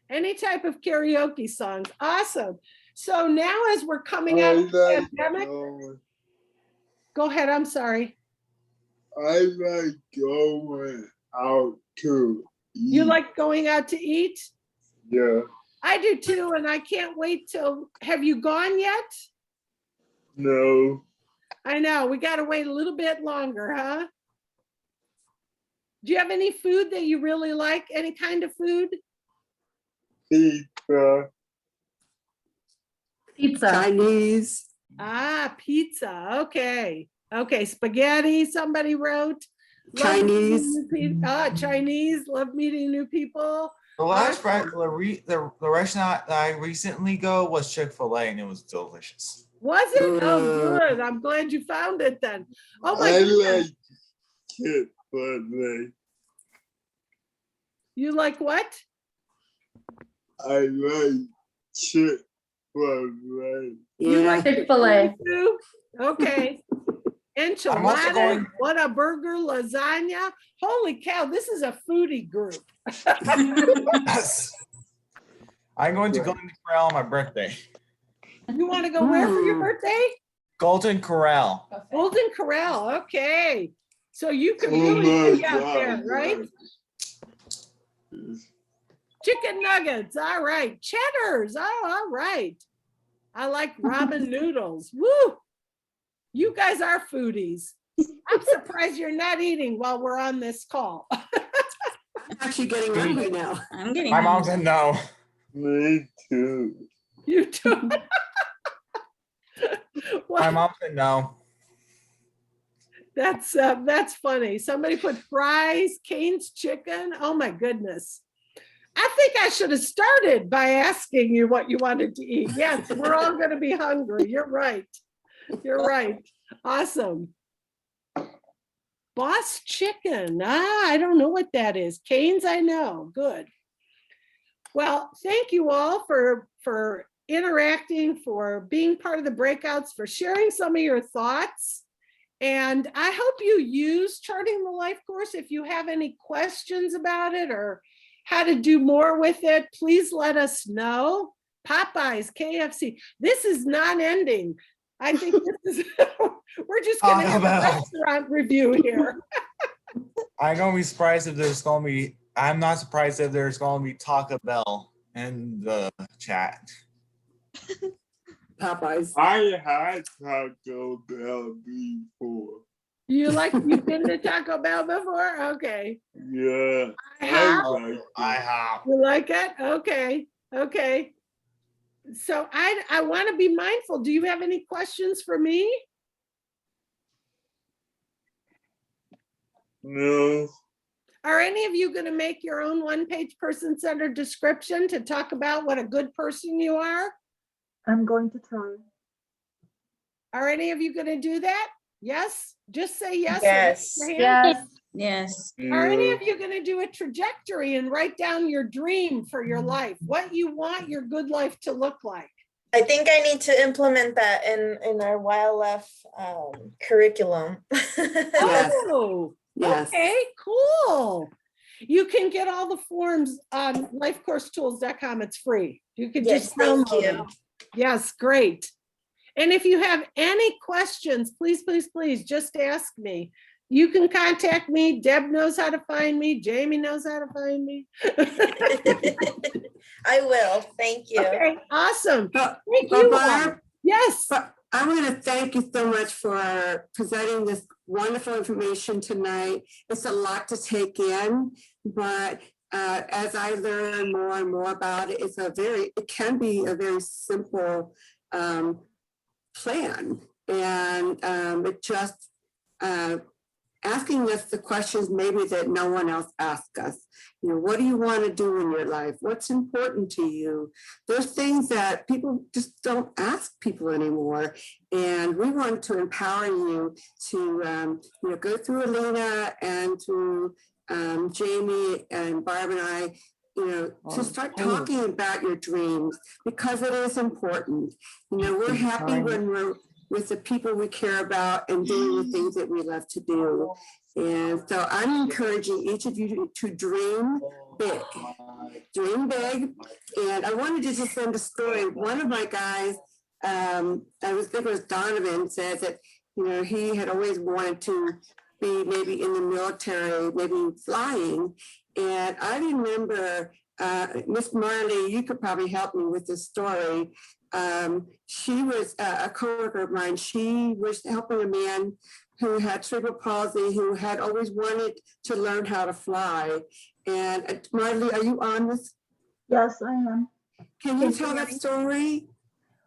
Any type of karaoke songs. Awesome. So now as we're coming out of the pandemic, go ahead, I'm sorry. I like going out to You like going out to eat? Yeah. I do too, and I can't wait till, have you gone yet? No. I know, we gotta wait a little bit longer, huh? Do you have any food that you really like? Any kind of food? Pizza. Pizza. Chinese. Ah, pizza, okay. Okay, spaghetti, somebody wrote. Love Chinese. meeting new peop- Ah, Chinese, love meeting new people. The last Awesome. the restaurant that I recently go was Chick-fil-A and it was delicious. Was it? Oh, Mm. good. I'm glad you found it then. Oh my I goodness. like Chick-fil-A. You like what? I like Chick-fil-A. You Yeah. like Chick-fil-A. too? Okay. I'm also Enchiladas, going- what a burger, lasagna. Holy cow, this is a foodie group. Yes. I'm going to Golden Corral on my birthday. You want to go where for your birthday? Golden Corral. Golden Corral, okay. So you can Oh really my be out there, God, right? Chicken nuggets, all right. Cheddars, oh, all right. I like ramen noodles, woo. You guys are foodies. I'm surprised you're not eating while we're on this call. I'm actually getting hungry now. I'm getting My mom hungry. said no. Me too. You too. My Well, mom said no. that's funny. Somebody put fries, Cane's chicken. Oh my goodness. I think I should have started by asking you what you wanted to eat. Yes, we're all going to be hungry. You're right. You're right. Awesome. Boss chicken. Ah, I don't know what that is. Cane's, I know. Good. Well, thank you all for interacting, for being part of the breakouts, for sharing some of your thoughts. And I hope you use Charting the Life course. If you have any questions about it or how to do more with it, please let us know. Popeyes, KFC. This is not ending. I think this is, we're just going to have a restaurant review here. I'm gonna be surprised if there's gonna be. I'm not surprised if there's gonna be Taco Bell in the chat. Popeyes. I had Taco Bell before. You've been to Taco Bell before? Okay. Yeah. I have. like I it. have. You like it? Okay. Okay. So I want to be mindful. Do you have any questions for me? No. Are any of you going to make your own one-page person-centered description to talk about what a good person you are? I'm going to try. Are any of you going to do that? Yes? Just say yes. or Yes. raise your hand. Yes. Yes. Are any Yeah. of you going to do a trajectory and write down your dream for your life? What you want your good life to look like? I think I need to implement that in our wildlife curriculum. Yes. Oh, Yes. okay, cool. You can get all the forms on lifecoursetools.com. It's free. You could Yes, just thank download you. it. Yes, great. And if you have any questions, please, please, please just ask me. You can contact me. Deb knows how to find me. Jamie knows how to find me. I will. Thank you. Okay, awesome. But, Thank but you all. Barb, Yes. I want to thank you so much for presenting this wonderful information tonight. It's a lot to take in, but as I learn more and more about it, it can be a very simple plan, and it just asking us the questions maybe that no one else asked us. You know, what do you want to do in your life? What's important to you? There's things that people just don't ask people anymore. And we want to empower you to go through Alina and through Jamie and Barb and I, to start talking about your dreams, because it is important. We're happy when we're with the people we care about and doing the things that we love to do. And so I'm encouraging each of you to dream big. Dream big. And I wanted to just send a story. One of my guys, I think it was Donovan, said that, he had always wanted to be maybe in the military, maybe flying. And I remember, Miss Marley, you could probably help me with this story. She was a coworker of mine. She was helping a man who had cerebral palsy, who had always wanted to learn how to fly. And Marley, are you on this? Yes, I am. Can you tell that story?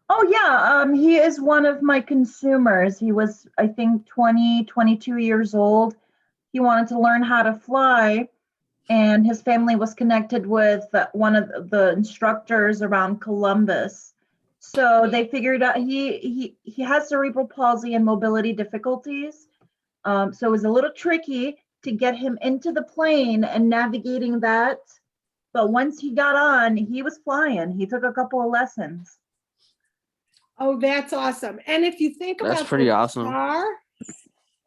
Oh, yeah. He is one of my consumers. He was, I think, 22 years old. He wanted to learn how to fly, and his family was connected with one of the instructors around Columbus. So they figured out he has cerebral palsy and mobility difficulties. So it was a little tricky to get him into the plane and navigating that. But once he got on, he was flying. He took a couple of lessons. Oh, that's awesome. And if you think That's about pretty the awesome. star,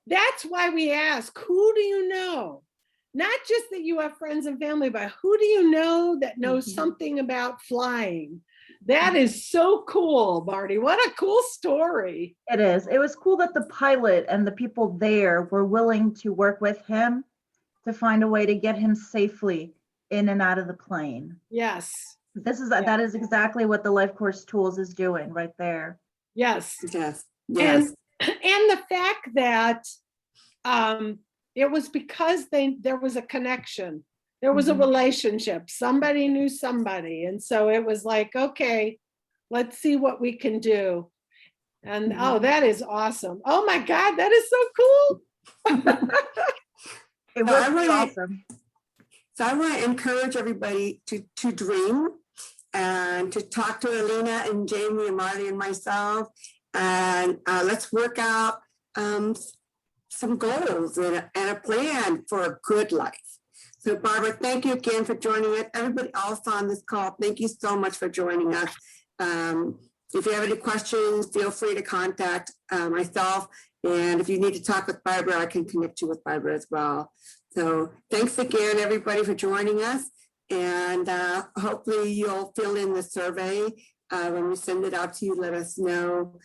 that's why we ask, who do you know? Not just that you have friends and family, but who do you know that knows something about flying? That is so cool, Marty. What a cool story. It is. It was cool that the pilot and the people there were willing to work with him to find a way to get him safely in and out of the plane. Yes, That is exactly what the LifeCourse tools is doing right there. yes. Yes, yes. And the fact that it was because there was a connection. There was a relationship. Somebody knew somebody. And so it was like, okay, let's see what we can do. And oh, that is awesome. Oh my God, that is so cool. It So was I wanna- awesome. So I want to encourage everybody to dream and to talk to Alina and Jamie and Marty and myself. And let's work out some goals and a plan for a good life. So Barbara, thank you again for joining us. Everybody else on this call, thank you so much for joining us. If you have any questions, feel free to contact myself. And if you need to talk with Barbara, I can connect you with Barbara as well. So thanks again, everybody, for joining us. And hopefully you'll fill in the survey when we send it out to you. Let us know,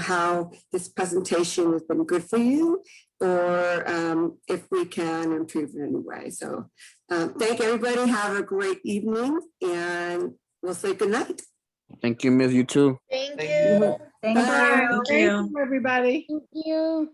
how this presentation has been good for you, or if we can improve in any way. So thank everybody. Have a great evening, and we'll say good night. Thank you, Miss. You too. Thank Thank you. you. Thank Bye. you. Thank you, everybody. Thank you.